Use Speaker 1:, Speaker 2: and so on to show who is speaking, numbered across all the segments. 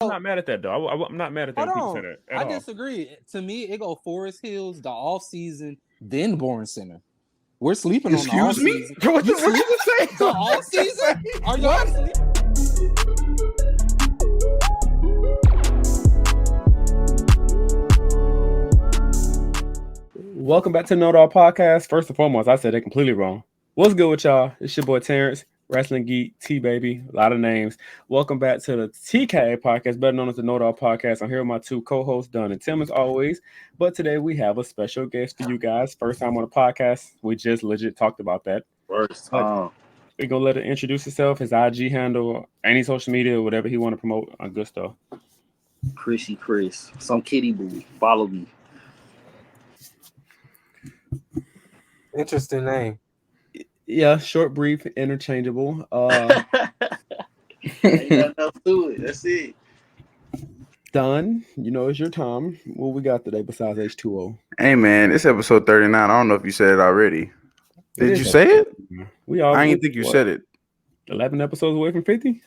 Speaker 1: I'm not mad at that though. I'm not mad at that
Speaker 2: Hold
Speaker 1: when people say
Speaker 2: on,
Speaker 1: that at
Speaker 2: I
Speaker 1: all.
Speaker 2: disagree. To me, it go Forest Hills, the off season, then Bourne Center. We're sleeping on the off
Speaker 3: Excuse me?
Speaker 2: season.
Speaker 3: What
Speaker 2: You
Speaker 3: you
Speaker 2: sleep
Speaker 3: just say?
Speaker 2: the off season? Are y'all
Speaker 3: What?
Speaker 2: sleep?
Speaker 1: Welcome back to the No Dog Podcast. First and foremost, I said it completely wrong. What's good with y'all? It's your boy Terrence, Wrestling Geek, T Baby, a lot of names. Welcome back to the TKA Podcast, better known as the No Dog Podcast. I'm here with my two co-hosts, Don and Tim, as always. But today we have a special guest for you guys. First time on the podcast. We just legit talked about that.
Speaker 4: First
Speaker 1: But
Speaker 4: time.
Speaker 1: we're gonna let it introduce himself, his IG handle, any social media, whatever he want to promote on good stuff.
Speaker 4: Chrissy Chris. Some kitty boo. Follow me.
Speaker 2: Interesting name.
Speaker 1: Yeah, short, brief, interchangeable.
Speaker 4: Ain't nothing else to it. That's it.
Speaker 1: Done. You know, it's your time. What we got today besides H2O?
Speaker 3: Hey man, it's episode 39. I don't know if you said it already.
Speaker 1: It
Speaker 3: Did
Speaker 1: is
Speaker 3: you say it?
Speaker 1: We all
Speaker 3: I didn't think you said it.
Speaker 1: 11 episodes away from 50?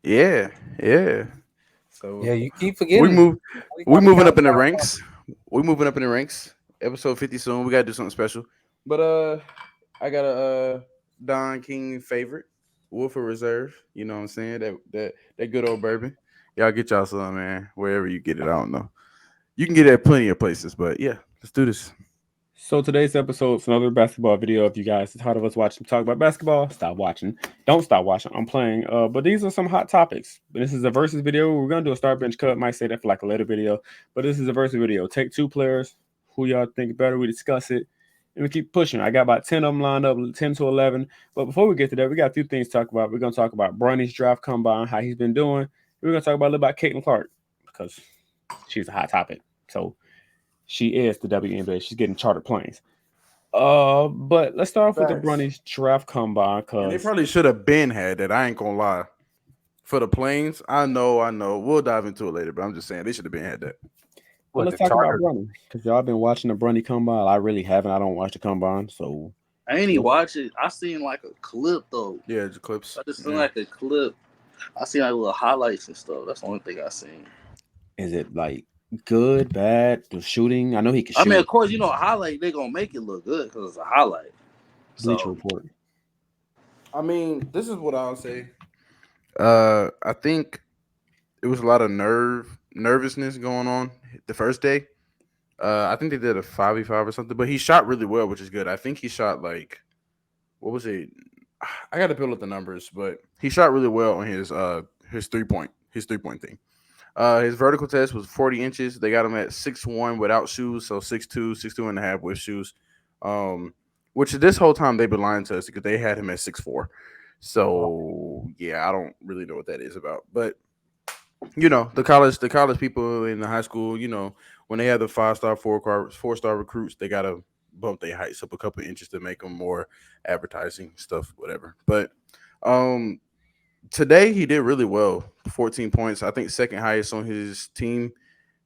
Speaker 3: Yeah. So
Speaker 2: Yeah, you keep forgetting.
Speaker 3: we moving up in the ranks. We moving up in the ranks. Episode 50 soon. We gotta do something special. But I got a Don King favorite, Wolford Reserve. You know what I'm saying? That good old bourbon. Y'all get y'all some, man. Wherever you get it, I don't know. You can get it at plenty of places, but yeah, let's do this.
Speaker 1: So today's episode is another basketball video. If you guys are tired of us watching talk about basketball, stop watching. Don't stop watching. I'm playing. But these are some hot topics. This is a versus video. We're gonna do a start bench cut. Might say that for like a later video, but this is a versus video. Take two players. Who y'all think better? We discuss it. And we keep pushing. I got about 10 of them lined up, 10 to 11. But before we get to that, we got a few things to talk about. We're going to talk about Bronny's draft combine, how he's been doing. We're going to talk about a little about Caitlin Clark because she's a hot topic. So she is the WNBA. She's getting chartered planes. But let's start off with the Bronny's draft combine.
Speaker 3: And they probably should have been had that. I ain't going to lie. For the planes, I know. We'll dive into it later, but I'm just saying they should have been had that.
Speaker 1: Well, let's talk about Bronny because y'all been watching the Bronny combine. I really haven't. I don't watch the combine, so
Speaker 4: I ain't even watch it. I seen like a clip though.
Speaker 3: Yeah, the clips.
Speaker 4: I just seen like a clip. I seen like little highlights and stuff. That's the only thing I seen.
Speaker 1: Is it like good, bad? The shooting? I know he can shoot.
Speaker 4: I mean, of course, a highlight they gonna make it look good because it's a highlight.
Speaker 1: Bleacher Report.
Speaker 3: I mean, this is what I'll say. I think it was a lot of nervousness going on the first day. I think they did a 5v5 or something, but he shot really well, which is good. I think he shot like, what was it? I got to build up the numbers, but he shot really well on his 3-point thing. His vertical test was 40 inches. They got him at 6'1" without shoes, so 6'2" and a half with shoes. Which this whole time they've been lying to us because they had him at 6'4". So yeah, I don't really know what that is about, but the college people in the high school, when they have the 5-star, 4-star recruits, they gotta bump their heights up a couple inches to make them more advertising stuff, whatever. But today he did really well. 14 points. I think second highest on his team.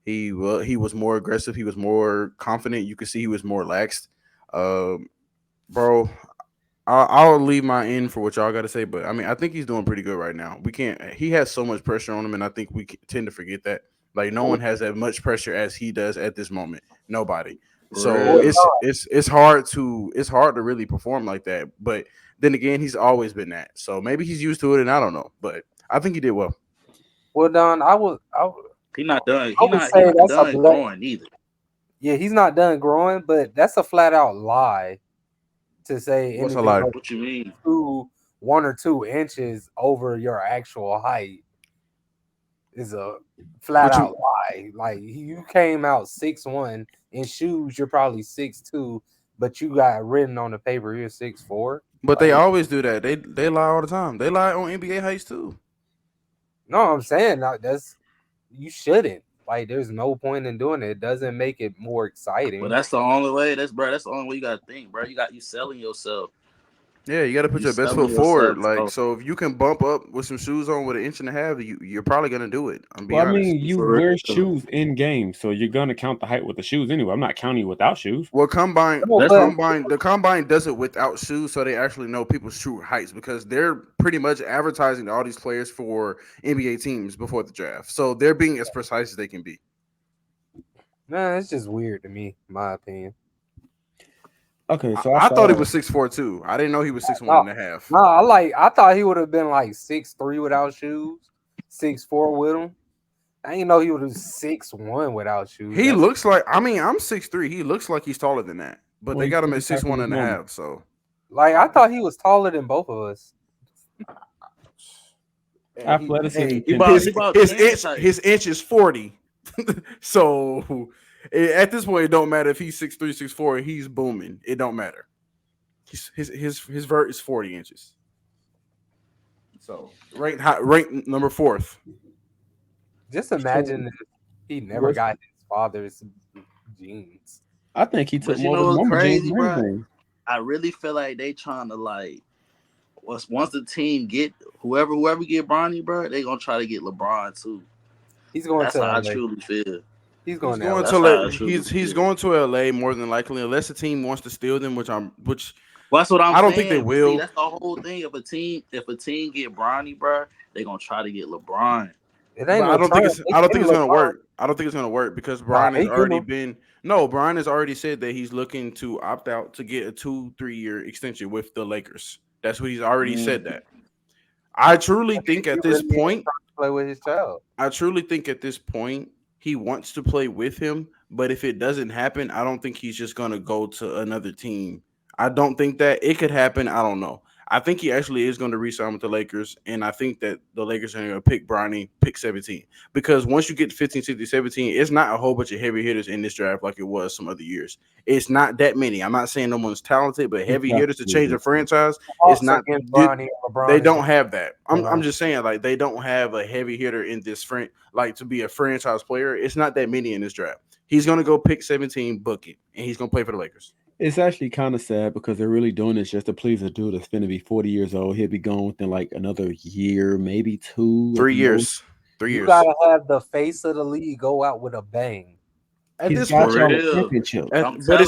Speaker 3: He was more aggressive. He was more confident. You could see he was more laxed. Bro, I'll leave my end for what y'all got to say, but I mean, I think he's doing pretty good right now. He has so much pressure on him, and I think we tend to forget that. Like, no one has as much pressure as he does at this moment. Nobody. So it's hard to really perform like that. But then again, he's always been that. So maybe he's used to it, and I don't know. But I think he did well.
Speaker 2: Well, Don,
Speaker 4: He's not done.
Speaker 2: He's not done
Speaker 4: growing either.
Speaker 2: Yeah, he's not done growing, but that's a flat out lie to say
Speaker 3: What's a lie?
Speaker 4: What you mean?
Speaker 2: 1 or 2 inches over your actual height is a flat out lie. Like, you came out 6'1" in shoes, you're probably 6'2", but you got written on the paper you're 6'4".
Speaker 3: But they always do that. They lie all the time. They lie on NBA heights too.
Speaker 2: No, I'm saying you shouldn't. Like, there's no point in doing it. It doesn't make it more exciting.
Speaker 4: But that's the only way. That's the only way you gotta think, bro. You selling yourself.
Speaker 3: Yeah, you got to put
Speaker 4: You
Speaker 3: your best
Speaker 4: selling
Speaker 3: foot forward.
Speaker 4: yourself.
Speaker 3: Like, so if you can bump up with some shoes on with an inch and a half, you're probably gonna do it. I'm be
Speaker 1: Well, I
Speaker 3: honest.
Speaker 1: mean, you
Speaker 4: For
Speaker 1: wear
Speaker 4: real.
Speaker 1: shoes in game, so you're gonna count the height with the shoes anyway. I'm not counting you without shoes.
Speaker 3: Well, combine
Speaker 2: No,
Speaker 3: the
Speaker 4: That's
Speaker 2: but
Speaker 3: combine does it without shoes, so they actually know people's true heights because they're pretty much advertising all these players for NBA teams before the draft. So they're being as precise as they can be.
Speaker 2: nah, it's just weird to me, in my opinion.
Speaker 1: Okay, so
Speaker 3: I thought he
Speaker 1: saw
Speaker 3: was 6'4" too. I didn't know he was 6'1"
Speaker 2: No,
Speaker 3: and a half.
Speaker 2: no, I thought he would have been like 6'3" without shoes, 6'4" with them. I didn't know he would have 6'1" without shoes.
Speaker 3: He
Speaker 2: That's
Speaker 3: looks like I'm 6'3". He looks like he's taller than that, but
Speaker 1: well,
Speaker 3: they
Speaker 1: he
Speaker 3: got him
Speaker 1: took
Speaker 3: at
Speaker 1: the tackle
Speaker 3: 6'1"
Speaker 1: this
Speaker 3: and a
Speaker 1: morning.
Speaker 3: half. So
Speaker 2: like I thought he was taller than both of us.
Speaker 1: Athleticism.
Speaker 4: He about 10 type.
Speaker 3: his inch is 40. So at this point, it don't matter if he's 6'3", 6'4", he's booming. It don't matter. His vert is 40 inches. So ranked number 4th.
Speaker 2: Just imagine if he never
Speaker 1: What's-
Speaker 2: got his father's genes.
Speaker 1: I think he took
Speaker 4: But you
Speaker 1: more
Speaker 4: know
Speaker 1: of his
Speaker 4: what's
Speaker 1: mama
Speaker 4: crazy,
Speaker 1: jeans than
Speaker 4: bro?
Speaker 1: anything.
Speaker 4: I really feel like they trying to like once the team get whoever get Bronny, bro, they gonna try to get LeBron too.
Speaker 2: He's going
Speaker 4: That's
Speaker 2: to
Speaker 4: how I
Speaker 2: LA.
Speaker 4: truly feel.
Speaker 2: He's going to
Speaker 3: Going
Speaker 2: LA.
Speaker 4: That's
Speaker 3: to
Speaker 4: how I
Speaker 3: LA,
Speaker 4: truly
Speaker 3: he's
Speaker 4: feel.
Speaker 3: going to LA more than likely, unless the team wants to steal them, which
Speaker 4: Well, that's what I'm
Speaker 3: I don't
Speaker 4: saying.
Speaker 3: think they
Speaker 4: But
Speaker 3: will.
Speaker 4: see, that's the whole thing. If a team get Bronny, bro, they gonna try to get LeBron.
Speaker 2: It
Speaker 3: But
Speaker 2: ain't
Speaker 3: I
Speaker 2: no
Speaker 3: don't think
Speaker 2: trying.
Speaker 3: it's I don't think it's gonna
Speaker 2: LeBron.
Speaker 3: work. I don't think it's gonna work because Brian has
Speaker 2: he
Speaker 3: already
Speaker 2: getting
Speaker 3: been Brian has already said that he's looking to opt out to get a 2-3 year extension with the Lakers. That's what he's already said that. I truly think at this point,
Speaker 2: play with his child.
Speaker 3: he wants to play with him, but if it doesn't happen, I don't think he's just gonna go to another team. I don't think that it could happen. I don't know. I think he actually is going to re-sign with the Lakers, and I think that the Lakers are going to pick Bronny, pick 17. Because once you get to 15, 16, 17, it's not a whole bunch of heavy hitters in this draft like it was some other years. It's not that many. I'm not saying no one's talented, but heavy hitters to change a franchise, it's not.
Speaker 2: Bronny, LeBron
Speaker 3: They
Speaker 2: is
Speaker 3: don't
Speaker 2: the-
Speaker 3: have that. I'm just saying, like, they don't have a heavy hitter in this like to be a franchise player. It's not that many in this draft. He's going to go pick 17, book it, and he's going to play for the Lakers.
Speaker 1: It's actually kind of sad because they're really doing this just to please a dude that's going to be 40 years old. He'll be gone within like another year, maybe 2.
Speaker 3: 3 years. 3
Speaker 2: You
Speaker 3: years.
Speaker 2: gotta have the face of the league go out with a bang.
Speaker 3: At
Speaker 1: He's
Speaker 3: this
Speaker 1: got
Speaker 3: point,
Speaker 1: y'all a
Speaker 4: real.
Speaker 1: championship.
Speaker 3: but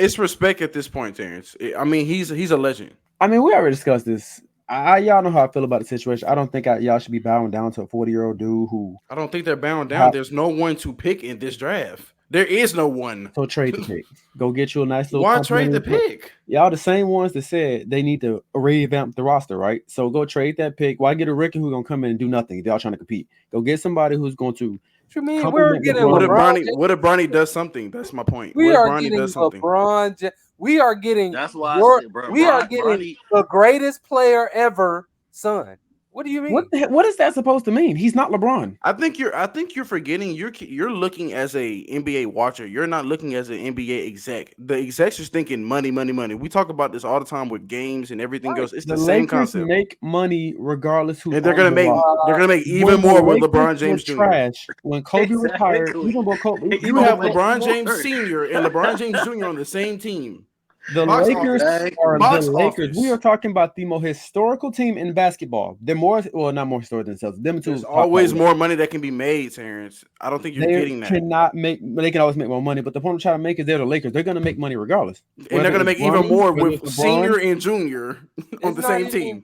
Speaker 3: it's respect at this point, Terrence. He's a legend.
Speaker 1: I mean, we already discussed this. Y'all know how I feel about the situation. I don't think y'all should be bowing down to a 40-year-old dude who.
Speaker 3: I don't think they're bound down. There's no one to pick in this draft. There is no one.
Speaker 1: So trade the pick. Go get you a nice little.
Speaker 3: Why trade the pick?
Speaker 1: Y'all the same ones that said they need to revamp the roster, right? So go trade that pick. Why get a rookie who's gonna come in and do nothing? They're all trying to compete. Go get somebody who's going to.
Speaker 2: What you mean? We're getting
Speaker 3: What if
Speaker 2: LeBron.
Speaker 3: Bronny does something? That's my point.
Speaker 2: We
Speaker 3: what
Speaker 2: are
Speaker 3: if Bronny
Speaker 2: getting
Speaker 3: does something?
Speaker 2: LeBron. We are getting.
Speaker 4: That's why I said, bro.
Speaker 2: We are getting
Speaker 4: Bronny,
Speaker 2: the greatest player ever, son. What do you mean?
Speaker 1: What is that supposed to mean? He's not LeBron.
Speaker 3: I think you're forgetting. You're looking as a NBA watcher. You're not looking as an NBA exec. The execs is thinking money, money, money. We talk about this all the time with games and everything else. It's the same
Speaker 1: Lakers
Speaker 3: concept.
Speaker 1: Make money regardless who.
Speaker 3: And they're gonna make even more with LeBron James Jr.
Speaker 1: Trash when Kobe retired.
Speaker 4: Exactly.
Speaker 1: Even when Kobe,
Speaker 3: You have LeBron James Sr. and LeBron James Jr. on the same team.
Speaker 1: The
Speaker 3: Box
Speaker 1: Lakers
Speaker 3: office.
Speaker 1: are
Speaker 3: Box
Speaker 1: the Lakers.
Speaker 3: office.
Speaker 1: We are talking about the most historical team in basketball. They're not more historical themselves. Them two.
Speaker 3: There's always more money that can be made, Terrence. I don't think you're getting that.
Speaker 1: They can always make more money, but the point I'm trying to make is they're the Lakers. They're going to make money regardless.
Speaker 3: And they're going to make even more with senior and junior on the same team.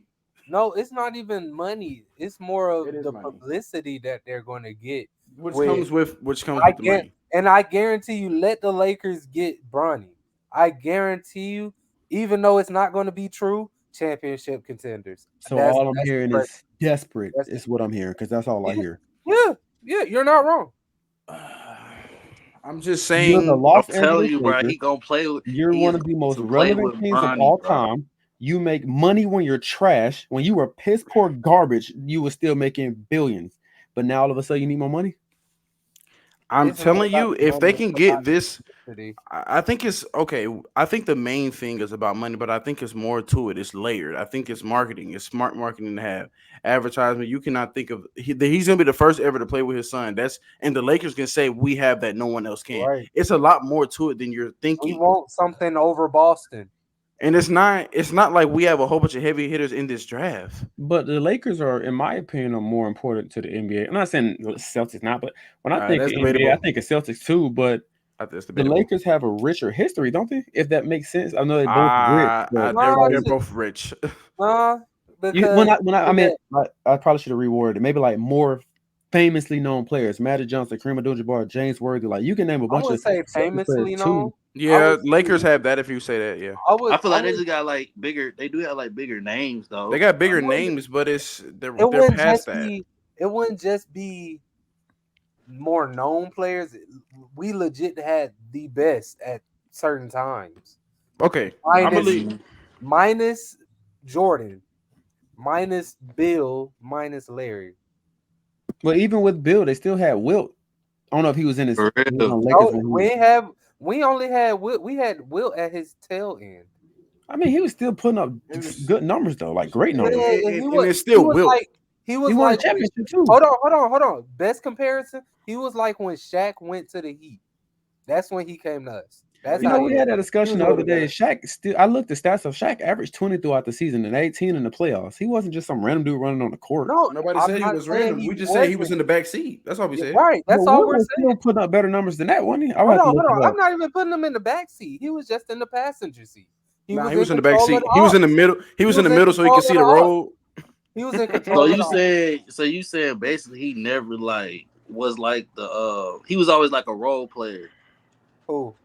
Speaker 2: No, it's not even money. It's more of the
Speaker 3: money.
Speaker 2: publicity that they're going to get.
Speaker 3: Which comes with the money.
Speaker 2: And I guarantee you, let the Lakers get Bronny. I guarantee you, even though it's not going to be true, championship contenders.
Speaker 1: So all I'm hearing is desperate. Is what I'm hearing because that's all I hear.
Speaker 2: Yeah, you're not wrong.
Speaker 3: I'm just saying.
Speaker 4: I'm telling you, bro, he gonna play with.
Speaker 1: You're one of the most relevant teams of all time. You make money when you're trash. When you were piss poor garbage, you were still making billions. But now all of a sudden you need more money.
Speaker 3: I'm telling you, if they can get this, I think it's okay. I think the main thing is about money, but I think it's more to it. It's layered. I think it's marketing. It's smart marketing to have advertisement. You cannot think of he's going to be the first ever to play with his son. And the Lakers can say we have that no one else can.
Speaker 2: Right.
Speaker 3: It's a lot more to it than you're thinking.
Speaker 2: We want something over Boston.
Speaker 3: And it's not like we have a whole bunch of heavy hitters in this draft.
Speaker 1: But the Lakers are, in my opinion, are more important to the NBA. I'm not saying the Celtics not, but when I think
Speaker 3: That's
Speaker 1: of NBA, I
Speaker 3: debatable.
Speaker 1: think of Celtics too. But
Speaker 3: I think that's
Speaker 1: the
Speaker 3: debatable.
Speaker 1: Lakers have a richer history, don't they? If that makes sense. I know they both rich, but
Speaker 3: they're both rich.
Speaker 2: Because
Speaker 1: I probably should have reworded it. Maybe like more famously known players: Magic Johnson, Kareem Abdul-Jabbar, James Worthy. Like you can name a
Speaker 2: I
Speaker 1: bunch
Speaker 2: would
Speaker 1: of
Speaker 2: say
Speaker 1: Celtics
Speaker 2: famously
Speaker 1: players
Speaker 2: known.
Speaker 1: too.
Speaker 3: Yeah, Lakers have that. If you say that, yeah.
Speaker 4: I feel like they just got like bigger. They do have like bigger names though.
Speaker 3: They got bigger names, but they're past that.
Speaker 2: It wouldn't just be more known players. We legit had the best at certain times.
Speaker 3: Okay,
Speaker 2: Minus Jordan, minus Bill, minus Larry.
Speaker 1: But even with Bill, they still had Wilt. I don't know if he was in his Lakers.
Speaker 2: We only had Wilt. We had Wilt at his tail end.
Speaker 1: I mean, he was still putting up good numbers though, like great numbers.
Speaker 3: And it's still Wilt.
Speaker 2: He won
Speaker 1: a championship too.
Speaker 2: Hold on. Best comparison. He was like when Shaq went to the Heat. That's when he came to us.
Speaker 1: We had that discussion the other day. Shaq still. I looked at the stats of Shaq averaged 20 throughout the season and 18 in the playoffs. He wasn't just some random dude running on the court.
Speaker 2: No,
Speaker 3: nobody said he was random. We just said he was in the back seat. That's all we said.
Speaker 2: Right. That's all we're saying.
Speaker 1: Still putting up better numbers than that, wasn't he?
Speaker 2: Hold on. I'm not even putting him in the back seat. He was just in the passenger seat.
Speaker 3: He was in the back seat. He was in the middle. He was in the middle so he could see the road.
Speaker 2: He was in control.
Speaker 4: So you said basically he never like was like he was always like a role player.
Speaker 2: Who?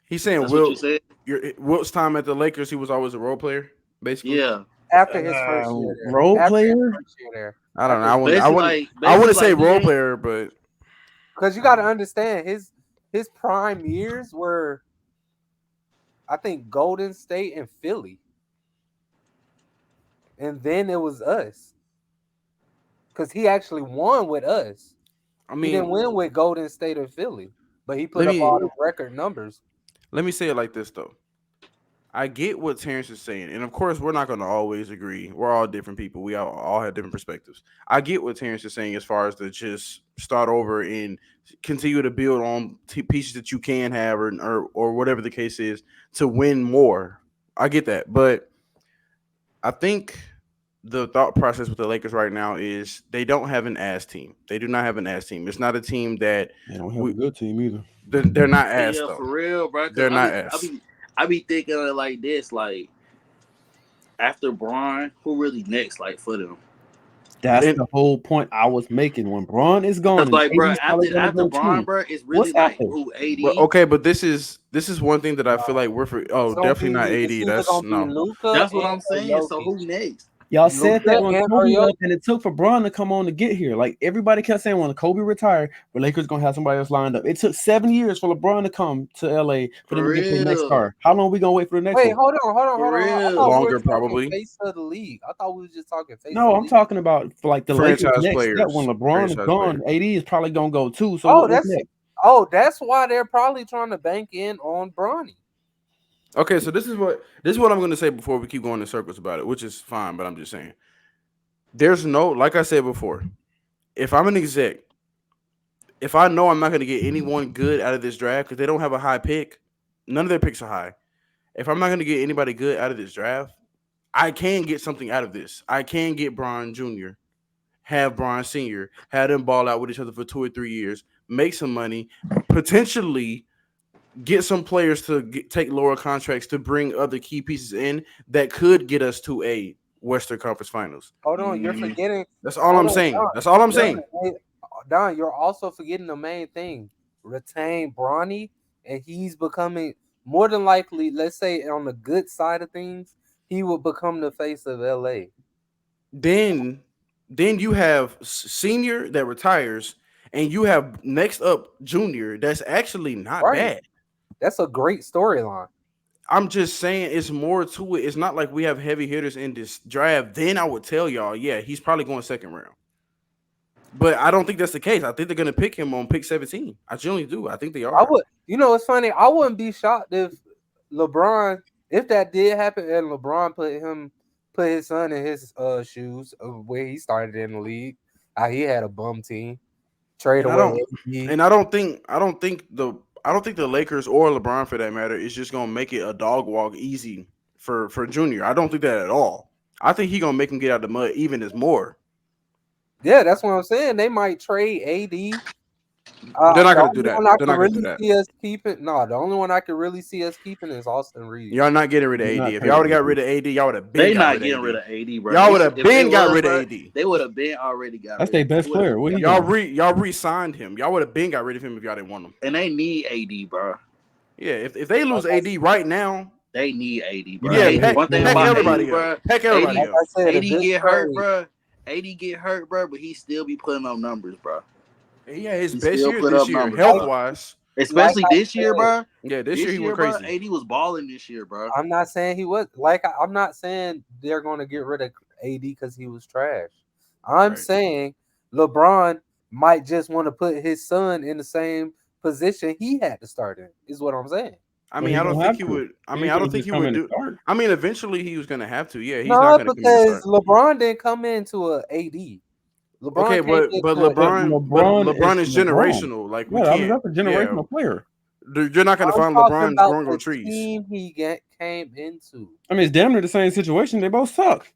Speaker 3: He's saying Wilt's time at the Lakers, he was always a role player, basically.
Speaker 4: Yeah.
Speaker 2: After his first year there.
Speaker 1: Role player?
Speaker 3: I don't know. I wouldn't say role player, but
Speaker 2: because you got to understand his prime years were, I think, Golden State and Philly. And then it was us. Because he actually won with us. I mean, he didn't win with Golden State or Philly, but he put up all the record numbers.
Speaker 3: Let me say it like this, though. I get what Terrence is saying. And, of course, we're not going to always agree. We're all different people. We all have different perspectives. I get what Terrence is saying as far as to just start over and continue to build on pieces that you can have or whatever the case is to win more. I get that. But I think the thought process with the Lakers right now is they don't have an ass team. They do not have an ass team. It's not a team that
Speaker 1: they don't have a good team either.
Speaker 3: They're not ass though.
Speaker 4: For real, bro.
Speaker 3: They're not ass.
Speaker 4: I be thinking of it like this, like after Bron, who really next, like for them?
Speaker 1: That's the whole point I was making. When Bron is gone,
Speaker 4: like bro, after Bron, bro, it's really like who AD.
Speaker 3: But, okay, but this is one thing that I feel like we're for. Oh, definitely not AD. That's no.
Speaker 4: That's what I'm saying. So who next?
Speaker 1: Y'all said that when Kobe left, and it took for Bron to come on to get here. Like everybody kept saying, when Kobe retired, the Lakers gonna have somebody else lined up. It took 7 years for LeBron to come to LA for them to get the next star. How long we gonna wait for the next?
Speaker 2: Wait, hold on.
Speaker 3: Longer, probably.
Speaker 2: Face of the league. I thought we were just talking face.
Speaker 1: No, I'm talking about for like the
Speaker 3: franchise
Speaker 1: Lakers
Speaker 3: players.
Speaker 1: Next step. When LeBron is gone, AD is probably gonna go too. So
Speaker 2: that's why they're probably trying to bank in on Bronny.
Speaker 3: Okay, so this is what I'm going to say before we keep going in circles about it, which is fine, but I'm just saying. There's no, like I said before, if I'm an exec, if I know I'm not going to get anyone good out of this draft because they don't have a high pick, none of their picks are high. If I'm not going to get anybody good out of this draft, I can get something out of this. I can get Bron Jr., have Bron Sr., have them ball out with each other for 2 or 3 years, make some money, potentially get some players to take lower contracts to bring other key pieces in that could get us to a Western Conference Finals.
Speaker 2: Hold on, you're forgetting.
Speaker 3: That's all I'm saying. That's all I'm saying.
Speaker 2: Don, you're also forgetting the main thing. Retain Bronny, and he's becoming more than likely, let's say on the good side of things, he will become the face of LA.
Speaker 3: Then you have Senior that retires, and you have next up Junior. That's actually not bad.
Speaker 2: That's a great storyline.
Speaker 3: I'm just saying it's more to it. It's not like we have heavy hitters in this draft. Then I would tell y'all, yeah, he's probably going second round. But I don't think that's the case. I think they're going to pick him on pick 17. I genuinely do. I think they are.
Speaker 2: It's funny. I wouldn't be shocked if if that did happen and LeBron put his son in his shoes of where he started in the league. He had a bum team. Trade away.
Speaker 3: And I don't think the Lakers or LeBron, for that matter, is just gonna make it a dog walk easy for Junior. I don't think that at all. I think he gonna make him get out of the mud even as more.
Speaker 2: Yeah, that's what I'm saying. They might trade AD.
Speaker 3: They're not
Speaker 2: The
Speaker 3: gonna do
Speaker 2: only
Speaker 3: that.
Speaker 2: one I
Speaker 3: They're
Speaker 2: can
Speaker 3: not gonna do
Speaker 2: really
Speaker 3: that.
Speaker 2: see us keeping. No, the only one I can really see us keeping is Austin Reeves.
Speaker 3: Y'all not getting rid of
Speaker 1: You're
Speaker 3: AD.
Speaker 1: not
Speaker 3: If y'all would
Speaker 1: trading
Speaker 3: have got rid of AD, y'all would have been
Speaker 4: They
Speaker 3: got
Speaker 4: not
Speaker 3: rid
Speaker 4: getting
Speaker 3: of
Speaker 4: rid
Speaker 3: AD.
Speaker 4: of AD, bro.
Speaker 3: Y'all would have
Speaker 4: If they
Speaker 3: been got
Speaker 4: was,
Speaker 3: rid of
Speaker 4: bro,
Speaker 3: AD.
Speaker 4: They would have been already got
Speaker 1: That's
Speaker 4: rid
Speaker 1: their
Speaker 4: of
Speaker 1: best player. What he
Speaker 3: Y'all
Speaker 1: doing?
Speaker 3: y'all re-signed him. Y'all would have been got rid of him if y'all didn't want him.
Speaker 4: And they need AD, bro.
Speaker 3: Yeah, if they lose AD right now,
Speaker 4: They need AD, bro.
Speaker 1: Yeah,
Speaker 4: AD, one thing
Speaker 3: pack
Speaker 4: about
Speaker 3: everybody
Speaker 4: AD,
Speaker 3: up.
Speaker 4: bro.
Speaker 3: Pack everybody
Speaker 2: Like
Speaker 3: up.
Speaker 2: I said, a
Speaker 4: AD
Speaker 2: good
Speaker 4: get hurt,
Speaker 2: trade.
Speaker 4: bro. AD get hurt, bro, but he still be putting up numbers, bro.
Speaker 3: Yeah, his
Speaker 4: He
Speaker 3: best
Speaker 4: still
Speaker 3: year
Speaker 4: put
Speaker 3: this
Speaker 4: up
Speaker 3: year,
Speaker 4: numbers,
Speaker 3: health
Speaker 4: bro.
Speaker 3: wise.
Speaker 4: Especially
Speaker 2: Like I
Speaker 4: this year,
Speaker 2: said,
Speaker 4: bro.
Speaker 3: Yeah, this year he went
Speaker 4: bro,
Speaker 3: crazy.
Speaker 4: AD was balling this year, bro.
Speaker 2: I'm not saying he was I'm not saying they're going to get rid of AD because he was trash. I'm
Speaker 3: Right.
Speaker 2: saying LeBron might just want to put his son in the same position he had to start in. Is what I'm saying.
Speaker 3: I
Speaker 1: But
Speaker 3: mean,
Speaker 1: he
Speaker 3: I don't
Speaker 1: gonna
Speaker 3: think
Speaker 1: have
Speaker 3: he
Speaker 1: to.
Speaker 3: would. I
Speaker 1: He
Speaker 3: mean,
Speaker 1: ain't
Speaker 3: I don't
Speaker 1: gonna
Speaker 3: think
Speaker 1: just
Speaker 3: he
Speaker 1: come
Speaker 3: would
Speaker 1: in and
Speaker 3: do.
Speaker 1: start.
Speaker 3: I mean, eventually he was gonna have to. Yeah, he's
Speaker 2: No,
Speaker 3: not gonna come in and
Speaker 2: because
Speaker 3: start.
Speaker 2: LeBron didn't come into a AD. LeBron
Speaker 3: Okay,
Speaker 2: came
Speaker 3: but
Speaker 2: into
Speaker 1: But
Speaker 3: LeBron is
Speaker 1: LeBron.
Speaker 3: generational. Like we
Speaker 1: Yeah,
Speaker 3: can't.
Speaker 1: that's a
Speaker 3: Yeah,
Speaker 1: generational player.
Speaker 3: you're not gonna
Speaker 2: I'm
Speaker 3: find
Speaker 2: talking
Speaker 3: LeBron's
Speaker 2: about
Speaker 3: growing on
Speaker 2: the
Speaker 3: trees.
Speaker 2: team he came into.
Speaker 1: I mean, it's damn near the same situation. They both suck.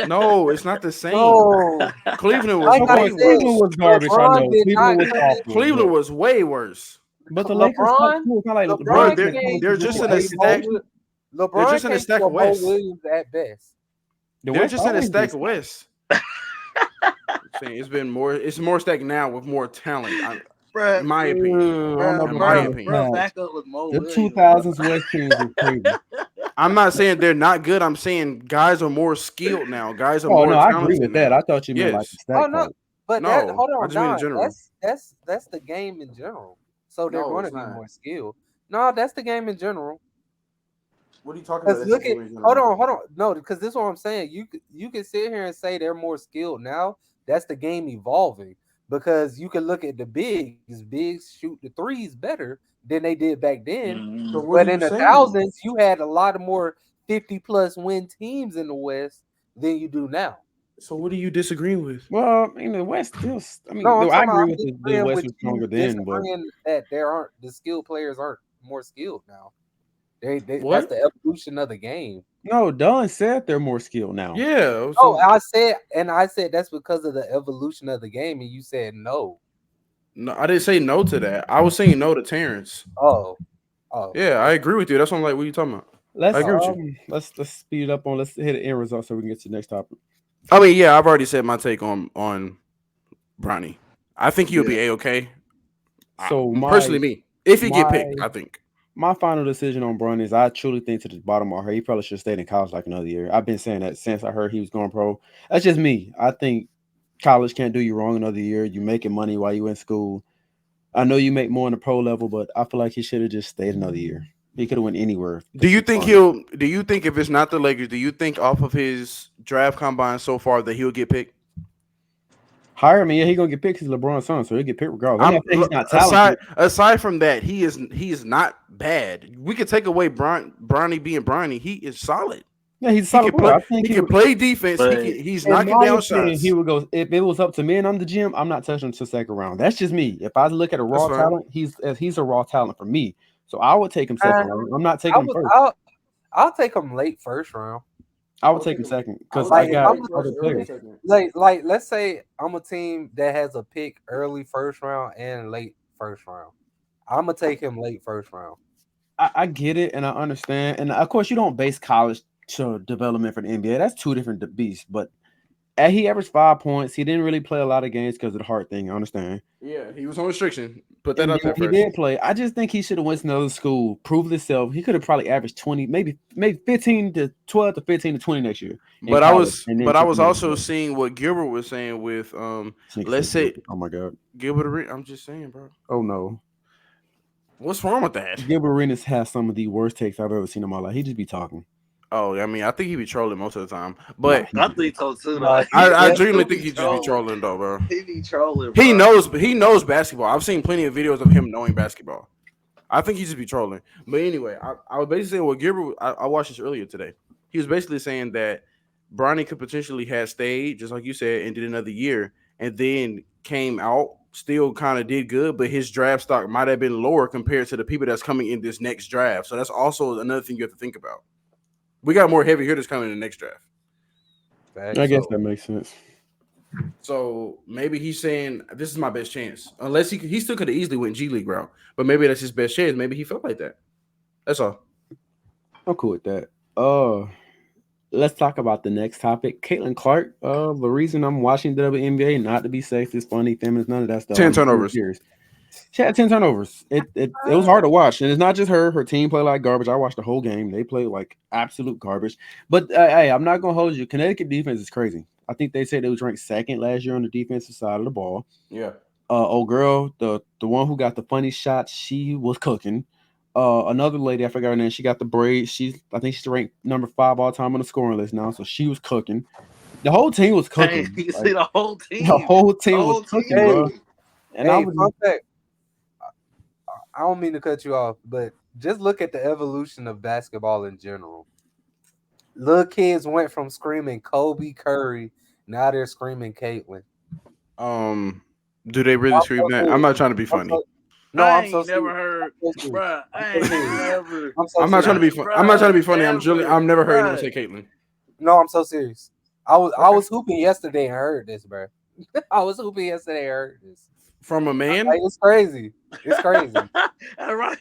Speaker 3: No, it's not the same.
Speaker 2: No,
Speaker 3: Cleveland was
Speaker 2: like I
Speaker 3: way
Speaker 1: Okay,
Speaker 2: said,
Speaker 1: Cleveland
Speaker 3: worse.
Speaker 1: was garbage. I
Speaker 2: LeBron
Speaker 1: know
Speaker 2: did
Speaker 1: Cleveland
Speaker 2: not
Speaker 1: was
Speaker 2: come in.
Speaker 1: awful.
Speaker 3: Cleveland was way worse.
Speaker 1: But the Lakers suck
Speaker 2: LeBron,
Speaker 1: too. It's not like
Speaker 3: Bro,
Speaker 2: LeBron
Speaker 1: LeBron can't come
Speaker 2: came
Speaker 1: into
Speaker 3: they're
Speaker 1: this
Speaker 3: just
Speaker 2: to
Speaker 3: in a
Speaker 2: a
Speaker 3: stack.
Speaker 2: Bo.
Speaker 3: They're
Speaker 2: LeBron
Speaker 3: just in a
Speaker 2: came
Speaker 3: stack
Speaker 2: to a
Speaker 3: of
Speaker 2: Bo
Speaker 3: West.
Speaker 2: Williams at best.
Speaker 1: The
Speaker 3: They're
Speaker 1: West
Speaker 3: just in a
Speaker 1: always
Speaker 3: stack
Speaker 1: been
Speaker 3: of West. I'm saying it's been more. It's more stacked now with more talent.
Speaker 4: Bro,
Speaker 3: In my opinion.
Speaker 1: I don't know
Speaker 3: In
Speaker 1: if
Speaker 3: my
Speaker 1: I'm
Speaker 3: opinion.
Speaker 4: back up with Mo
Speaker 1: The
Speaker 4: Williams,
Speaker 1: 2000s West teams were crazy.
Speaker 3: I'm not saying they're not good. I'm saying guys are more skilled now. Guys are
Speaker 1: Oh
Speaker 3: more
Speaker 1: no, I agree
Speaker 3: talented
Speaker 1: with that.
Speaker 3: now.
Speaker 1: I thought you meant like the
Speaker 3: Yes.
Speaker 2: Oh
Speaker 1: stat
Speaker 2: no,
Speaker 1: part.
Speaker 2: but that
Speaker 3: No.
Speaker 2: hold
Speaker 3: I
Speaker 2: on,
Speaker 3: just mean in
Speaker 2: Don.
Speaker 3: general.
Speaker 2: That's the game in general. So they're
Speaker 3: No,
Speaker 2: going to
Speaker 3: it's
Speaker 2: be
Speaker 3: not.
Speaker 2: more skilled. No, that's the game in general.
Speaker 3: What are you talking about?
Speaker 2: Because
Speaker 3: That's the
Speaker 2: look at
Speaker 3: game in general.
Speaker 2: hold on. No, because this is what I'm saying. You can sit here and say they're more skilled now. That's the game evolving. Because you can look at the bigs. Bigs shoot the threes better than they did back then.
Speaker 3: So
Speaker 4: bro.
Speaker 3: what are
Speaker 2: But
Speaker 3: you
Speaker 2: in the
Speaker 3: saying?
Speaker 2: thousands, you had a lot of more 50+ win teams in the West than you do now.
Speaker 3: So what are you disagreeing with?
Speaker 1: Well, I mean, the West still. I mean,
Speaker 2: No, I'm
Speaker 1: I
Speaker 2: talking about
Speaker 1: agree
Speaker 2: I'm
Speaker 1: with the
Speaker 2: disagreeing
Speaker 1: West
Speaker 2: with
Speaker 1: was
Speaker 2: you
Speaker 1: stronger then, but
Speaker 2: disagreeing that there aren't the skilled players aren't more skilled now. They that's
Speaker 3: What?
Speaker 2: the evolution of the game.
Speaker 1: no, Dunn said they're more skilled now.
Speaker 3: Yeah.
Speaker 2: Oh,
Speaker 3: So
Speaker 2: I said that's because of the evolution of the game, and you said no.
Speaker 3: no, I didn't say no to that. I was saying no to Terrence.
Speaker 2: Oh, oh,
Speaker 3: Yeah, I agree with you. That's why I'm like, what are you talking about? I
Speaker 1: Let's
Speaker 3: agree with you.
Speaker 1: let's speed it up on. Let's hit an end result so we can get to the next topic.
Speaker 3: I mean, yeah, I've already said my take on Bronny. I think he'll be
Speaker 4: Yeah.
Speaker 3: A-okay.
Speaker 1: So
Speaker 3: Personally, me. If he get
Speaker 1: my
Speaker 3: picked, I think.
Speaker 1: my final decision on Brun is I truly think to the bottom of my heart he probably should have stayed in college like another year. I've been saying that since I heard he was going pro. That's just me. I think college can't do you wrong another year. You making money while you in school. I know you make more on the pro level, but I feel like he should have just stayed another year. He could have went anywhere.
Speaker 3: Do you think if it's not the Lakers, do you think off of his draft combine so far that he'll get picked?
Speaker 1: hire me? Yeah, he gonna get picked. He's LeBron's son, so he'll get picked regardless. I'm not saying he's not talented.
Speaker 3: aside from that, he is not bad. We could take away Bronny being Bronny. He is solid.
Speaker 1: Yeah, he's a
Speaker 3: He
Speaker 1: solid
Speaker 3: can
Speaker 1: player. I
Speaker 3: play.
Speaker 1: think
Speaker 3: He can play defense.
Speaker 4: But
Speaker 3: He's
Speaker 1: in
Speaker 3: knocking
Speaker 1: my
Speaker 3: down
Speaker 1: opinion,
Speaker 3: shots.
Speaker 1: he would go if it was up to me and I'm the GM, I'm not touching him to second round. That's just me. If I look at a
Speaker 3: That's
Speaker 1: raw
Speaker 3: fine.
Speaker 1: talent, he's a raw talent for me. So I would take him second round. I'm not
Speaker 2: I
Speaker 1: taking him
Speaker 2: would
Speaker 1: first.
Speaker 2: I'll take him late first round.
Speaker 1: I would take him second because I
Speaker 2: Like if
Speaker 1: got
Speaker 2: I'm
Speaker 1: other players.
Speaker 2: like let's say I'm a team that has a pick early first round and late first round. I'm gonna take him late first round.
Speaker 1: I get it and I understand. And of course, you don't base college to development for the NBA. That's two different beasts. But he averaged 5 points. He didn't really play a lot of games because of the heart thing. I understand.
Speaker 3: Yeah, he was on restriction. Put that
Speaker 1: And
Speaker 3: out
Speaker 1: then
Speaker 3: there
Speaker 1: when he
Speaker 3: first.
Speaker 1: did play, I just think he should have went to another school, proved himself. He could have probably averaged 20, maybe 15 to 12 to 15 to 20 next year in
Speaker 3: But I
Speaker 1: college.
Speaker 3: was
Speaker 1: And then
Speaker 3: but I
Speaker 1: took
Speaker 3: was
Speaker 1: the next
Speaker 3: also
Speaker 1: step.
Speaker 3: seeing what Gilbert was saying with
Speaker 1: Sneak
Speaker 3: let's say
Speaker 1: oh my god.
Speaker 3: Gilbert Arenas. I'm just saying, bro.
Speaker 1: Oh no.
Speaker 3: What's wrong with that?
Speaker 1: Gilbert Arenas has some of the worst takes I've ever seen in my life. He just be talking.
Speaker 3: Oh, I mean, I think he be trolling most of the time.
Speaker 1: Nah,
Speaker 3: But
Speaker 4: I think so too.
Speaker 2: Nah,
Speaker 4: Though.
Speaker 3: I
Speaker 2: Yeah,
Speaker 3: genuinely
Speaker 4: He
Speaker 3: think he just be trolling though, bro.
Speaker 4: He be trolling. Bro.
Speaker 3: He knows basketball. I've seen plenty of videos of him knowing basketball. I think he just be trolling. But anyway, I was basically saying what Gilbert. I watched this earlier today. He was basically saying that Bronny could potentially have stayed, just like you said, and did another year, and then came out, still kind of did good, but his draft stock might have been lower compared to the people that's coming in this next draft. So that's also another thing you have to think about. We got more heavy hitters coming in the next draft.
Speaker 1: I guess that makes sense.
Speaker 3: So maybe he's saying this is my best chance. Unless he still could have easily went G League route, but maybe that's his best chance. Maybe he felt like that. That's all.
Speaker 1: I'm cool with that. Let's talk about the next topic. Caitlin Clark. The reason I'm watching the WNBA not to be sexist, funny, feminist, none of that stuff.
Speaker 3: 10 turnovers.
Speaker 1: She had 10 turnovers. It was hard to watch, and it's not just her. Her team played like garbage. I watched the whole game. They played like absolute garbage. But hey, I'm not gonna hold you. Connecticut defense is crazy. I think they said they was ranked second last year on the defensive side of the ball.
Speaker 3: Yeah.
Speaker 1: Old girl, the one who got the funny shots, she was cooking. Another lady, I forgot her name. She got the braids. I think she's ranked number 5 all time on the scoring list now. So she was cooking. The whole team was cooking.
Speaker 4: Hey, you see the whole team.
Speaker 1: The whole team was cooking, bro. And
Speaker 2: fun fact, I don't mean to cut you off, but just look at the evolution of basketball in general. Little kids went from screaming Kobe Curry, now they're screaming Caitlin.
Speaker 3: Do they really scream that? I'm not trying to be funny.
Speaker 4: I'm so never heard, bro.
Speaker 3: I'm not trying to be funny. I'm not trying to be funny. I've never heard anyone say Caitlin.
Speaker 2: No, I'm so serious. I was hooping yesterday and heard this, bro. I was hooping yesterday and heard this.
Speaker 3: From a man?
Speaker 2: Like, it's crazy. It's crazy.
Speaker 4: Right.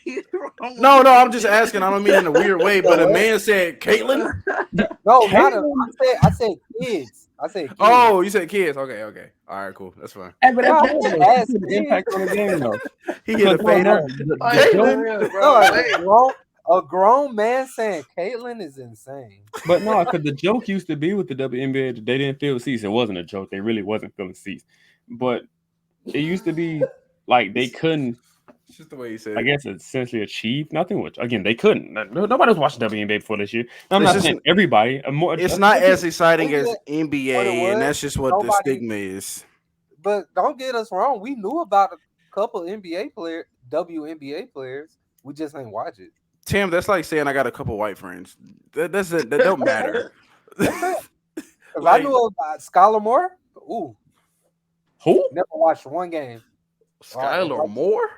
Speaker 3: No, I'm just asking. I don't mean in a weird way, but a man said Caitlin?
Speaker 2: No, I said kids. I said kids.
Speaker 3: Oh, you said kids. Okay. All right, cool. That's fine.
Speaker 1: Hey, but that's the impact on the game, though.
Speaker 3: He hit a fader.
Speaker 2: A grown man saying Caitlin is insane.
Speaker 1: But no, because the joke used to be with the WNBA that they didn't fill seats. It wasn't a joke. They really wasn't filling seats. But it used to be like they couldn't.
Speaker 3: It's just the way you said it.
Speaker 1: I guess essentially achieve nothing. Which again, they couldn't. Nobody was watching WNBA before this year. I'm not saying everybody.
Speaker 3: It's not as exciting as NBA, and that's just what the stigma is.
Speaker 2: But don't get us wrong. We knew about a couple NBA players, WNBA players. We just ain't watch it.
Speaker 3: Tim, that's like saying I got a couple white friends. That don't matter.
Speaker 2: I knew about Skylar Moore. Ooh.
Speaker 1: Who?
Speaker 2: Never watched one game.
Speaker 3: Skylar Moore?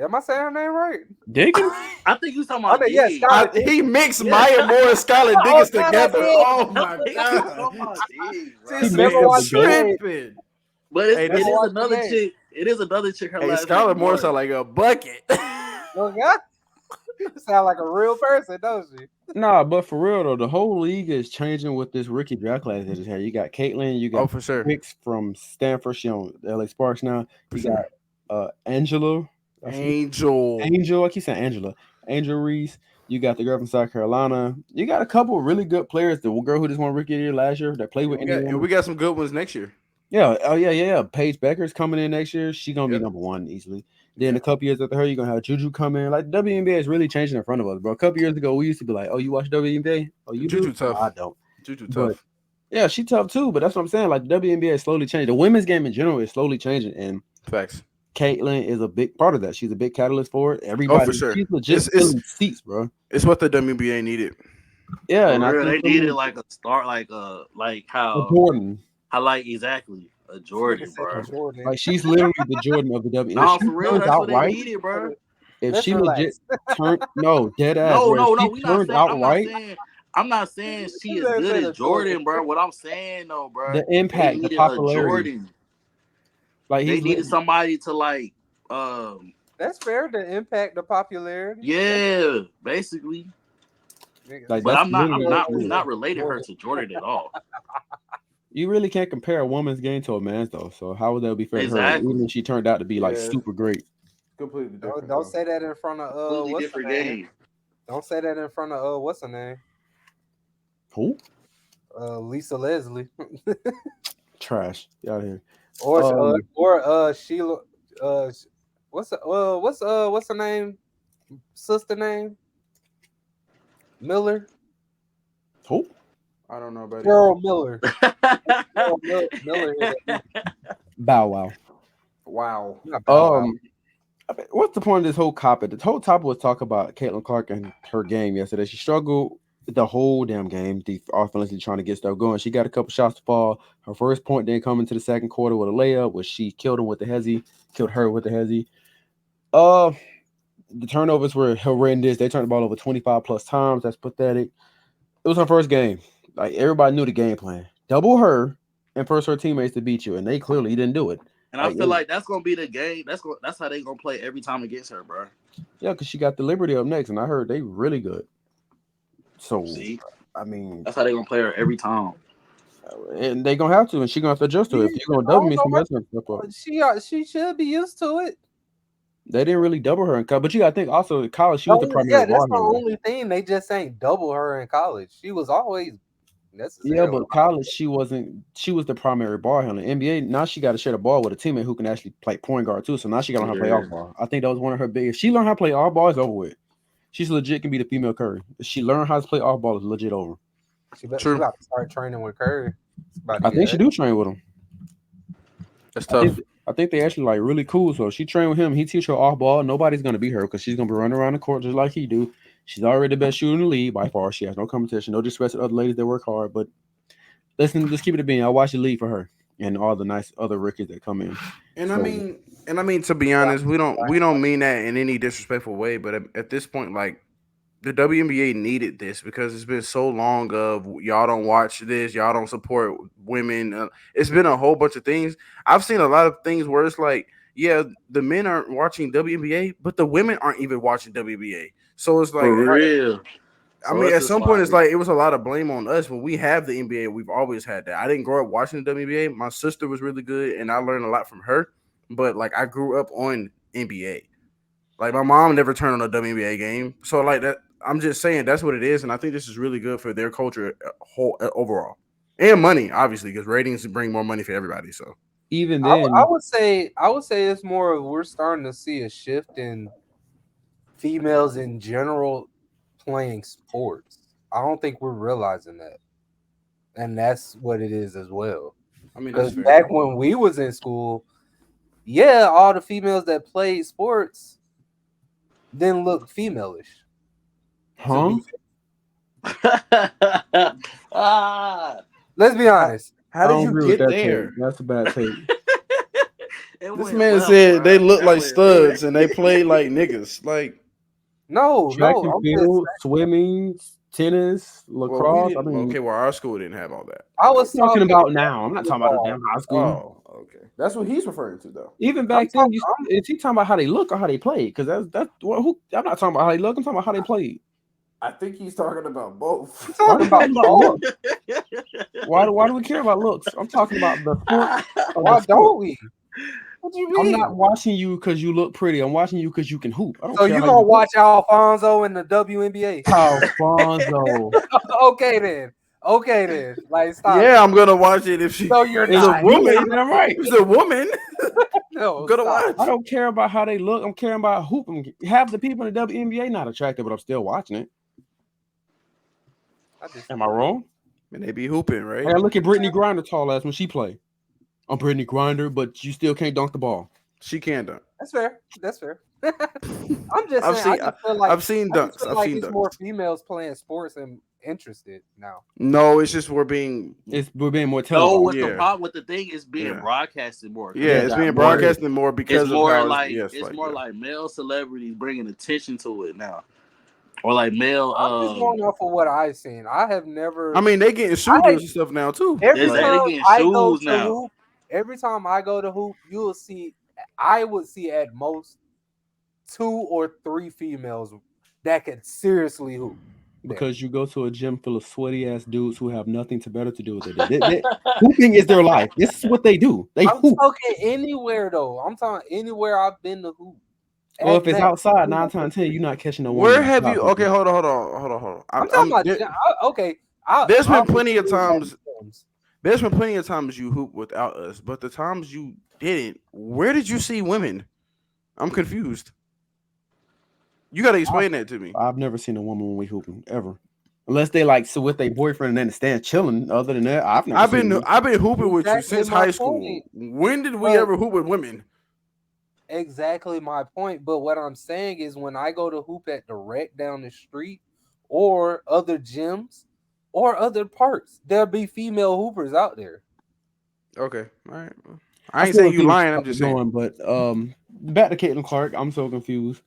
Speaker 2: Am I saying her name right?
Speaker 1: Diggins?
Speaker 4: I think you talking about
Speaker 3: he mixed Maya Moore and Skylar Diggins together. Oh my god.
Speaker 2: He's never watched
Speaker 4: tripping. But it is another chick. It is another chick. Her last
Speaker 3: Skylar Moore sound like a bucket.
Speaker 2: Oh god. Sound like a real person, don't she?
Speaker 1: Nah, but for real though, the whole league is changing with this rookie draft class that just had. You got Caitlin, you got
Speaker 3: for sure.
Speaker 1: Hicks from Stanford. She on LA Sparks now. You got Angela.
Speaker 3: Angel.
Speaker 1: I keep saying Angela. Angel Reese. You got the girl from South Carolina. You got a couple of really good players. The girl who just won rookie of the year last year that played with Indiana.
Speaker 3: And we got some good ones next year.
Speaker 1: Yeah. Oh yeah. Paige Becker's coming in next year. She's gonna be number 1 easily. Then a couple years after her, you're gonna have Juju come in. Like WNBA is really changing in front of us, bro. A couple years ago, we used to be like, "Oh, you watch WNBA? Oh, you
Speaker 3: Juju
Speaker 1: do?"
Speaker 3: tough.
Speaker 1: No, I don't.
Speaker 3: Juju tough.
Speaker 1: Yeah, she tough too. But that's what I'm saying. Like the WNBA is slowly changing. The women's game in general is slowly changing, and
Speaker 3: facts.
Speaker 1: Caitlin is a big part of that. She's a big catalyst for it. Everybody,
Speaker 3: for sure.
Speaker 1: She's legit filling seats, bro.
Speaker 3: It's what the WNBA needed.
Speaker 1: Yeah, and
Speaker 4: they needed like a start, like how
Speaker 1: Jordan.
Speaker 4: I like exactly. A Jordan, bro.
Speaker 1: Like she's literally the Jordan of the WNBA.
Speaker 4: No, for real, that's what they needed, bro.
Speaker 1: If she legit turned dead ass.
Speaker 4: No, we not saying. I'm not saying she is good as Jordan, bro. What I'm saying though, bro,
Speaker 1: the impact, the popularity.
Speaker 4: Jordan.
Speaker 1: Like
Speaker 4: they needed somebody to like.
Speaker 2: That's fair. The impact, the popularity.
Speaker 4: Yeah, basically.
Speaker 1: Like,
Speaker 4: but I'm not relating her to Jordan at all.
Speaker 1: You really can't compare a woman's game to a man's though. So how would that be fair to her? Even if she turned out to be like super great.
Speaker 3: Completely different.
Speaker 2: Don't say that in front of
Speaker 4: what's different game.
Speaker 2: Don't say that in front of what's her name?
Speaker 1: Who?
Speaker 2: Lisa Leslie.
Speaker 1: Trash. Get out of here.
Speaker 2: Or Sheila. What's her name? Sister name? Miller.
Speaker 1: Who?
Speaker 3: I don't know about
Speaker 2: Cheryl Miller. Miller.
Speaker 1: Bow Wow.
Speaker 3: Wow.
Speaker 1: What's the point of this whole topic? The whole topic was talk about Caitlin Clark and her game yesterday. She struggled the whole damn game, offensively trying to get stuff going. She got a couple shots to fall. Her first point didn't come into the second quarter with a layup, where she killed her with the hezzy. The turnovers were horrendous. They turned the ball over 25 plus times. That's pathetic. It was her first game. Like everybody knew the game plan. Double her and first her teammates to beat you, and they clearly didn't do it.
Speaker 4: And I feel like that's gonna be the game. That's how they gonna play every time against her, bro.
Speaker 1: Yeah, because she got the Liberty up next, and I heard they really good. So,
Speaker 4: See,
Speaker 1: I mean,
Speaker 4: that's how they gonna play her every time.
Speaker 1: And they gonna have to, and she gonna have to adjust to it. If you're gonna double me, somebody else gonna step up.
Speaker 2: She should be used to it.
Speaker 1: They didn't really double her in college, but you gotta think also in college she was the primary
Speaker 2: that's
Speaker 1: ball
Speaker 2: the
Speaker 1: handler.
Speaker 2: only thing. They just ain't double her in college. She was always necessary.
Speaker 1: Yeah, but college she wasn't. She was the primary ball handler. NBA now she got to share the ball with a teammate who can actually play point guard too. So now she got to learn how to play off ball. I think that was one of her biggest. She learned how to play off ball. It's over with. She's legit can be the female Curry. If she learned how to play off ball, it's legit over.
Speaker 2: She about to start training with Curry.
Speaker 1: I think she do train with him.
Speaker 3: That's tough.
Speaker 1: I think they actually like really cool. So she trained with him. He teach her off ball. Nobody's gonna beat her because she's gonna be running around the court just like he do. She's already the best shooter in the league by far. She has no competition. No disrespect to other ladies that work hard, but listen, just keep it a bean. I watch the league for her and all the nice other rookies that come in.
Speaker 3: And I mean, to be honest, we don't mean that in any disrespectful way. But at this point, like the WNBA needed this because it's been so long of y'all don't watch this, y'all don't support women. It's been a whole bunch of things. I've seen a lot of things where it's like, yeah, the men aren't watching WNBA, but the women aren't even watching WNBA. So it's like,
Speaker 4: for real.
Speaker 3: I mean, at some point, it's like it was a lot of blame on us, but we have the NBA. We've always had that. I didn't grow up watching the WNBA. My sister was really good, and I learned a lot from her. But like, I grew up on NBA. Like, my mom never turned on a WNBA game, so like that. I'm just saying that's what it is, and I think this is really good for their culture overall, and money, obviously, because ratings bring more money for everybody. So
Speaker 1: even then,
Speaker 2: I would say it's more of we're starting to see a shift in females in general playing sports. I don't think we're realizing that, and that's what it is as well.
Speaker 3: I mean,
Speaker 2: because back when we was in school, yeah, all the females that played sports didn't look femalish.
Speaker 1: Huh?
Speaker 2: Let's be honest.
Speaker 3: How did you get there?
Speaker 1: That's a bad take.
Speaker 3: This man said they look like studs and they play like niggas. Like,
Speaker 1: track and field, swimming, tennis, lacrosse.
Speaker 3: Well, our school didn't have all that.
Speaker 2: I was
Speaker 1: talking about now. I'm not talking about damn high school.
Speaker 3: Oh, okay. That's what he's referring to, though.
Speaker 1: Even back then, is he talking about how they look or how they play? Because that's who I'm not talking about how they look. I'm talking about how they played.
Speaker 3: I think he's talking about both.
Speaker 1: Why do we care about looks? I'm talking about the sport.
Speaker 2: Why don't we? What do you mean?
Speaker 1: I'm not watching you because you look pretty. I'm watching you because you can hoop.
Speaker 2: So you gonna watch Alfonso in the WNBA?
Speaker 1: Alfonso.
Speaker 2: Okay then. Like, stop.
Speaker 3: Yeah, I'm gonna watch it if she.
Speaker 2: No, you're
Speaker 3: not.
Speaker 1: A woman. I'm right.
Speaker 3: It's a woman.
Speaker 2: No,
Speaker 3: I'm gonna watch.
Speaker 1: I don't care about how they look. I'm caring about hooping. Half the people in the WNBA not attractive, but I'm still watching it. Am I wrong?
Speaker 3: And they be hooping, right?
Speaker 1: I look at Brittany Griner tall ass when she play. I'm Brittany Griner, but you still can't dunk the ball.
Speaker 3: She can dunk.
Speaker 2: That's fair. I'm just saying.
Speaker 3: I've seen dunks. I've seen
Speaker 2: dunks. More females playing sports and interested now.
Speaker 3: No, it's just we're being
Speaker 1: more televised.
Speaker 4: No, the problem with the thing is being broadcasted more.
Speaker 3: Yeah, it's being broadcasted more because
Speaker 4: it's more like male celebrities bringing attention to it now. Or like male.
Speaker 2: I'm just going off of what I've seen. I have never.
Speaker 3: I mean, they getting shoes and stuff now too.
Speaker 2: Every time I go to hoop, you'll see. I would see at most 2 or 3 females that could seriously hoop.
Speaker 1: Because you go to a gym full of sweaty ass dudes who have nothing better to do with it. Hooping is their life. This is what they do. They hoop.
Speaker 2: I'm talking anywhere though. I'm talking anywhere I've been to hoop.
Speaker 1: Well, if it's outside, 9 times 10, you're not catching no one.
Speaker 3: Where have you? Okay, hold on.
Speaker 2: I'm talking about. Okay,
Speaker 3: there's been plenty of times. There's been plenty of times you hoop without us, but the times you didn't, where did you see women? I'm confused. You got to explain that to me.
Speaker 1: I've never seen a woman when we hooping ever, unless they like so with their boyfriend and then stand chilling. Other than that, I've been
Speaker 3: hooping with you since high school. When did we ever hoop with women?
Speaker 2: Exactly my point. But what I'm saying is when I go to hoop at the rec down the street or other gyms or other parks, there'll be female hoopers out there.
Speaker 3: Okay. All right. I ain't saying you lying. I'm just saying.
Speaker 1: But back to Caitlin Clark. I'm so confused.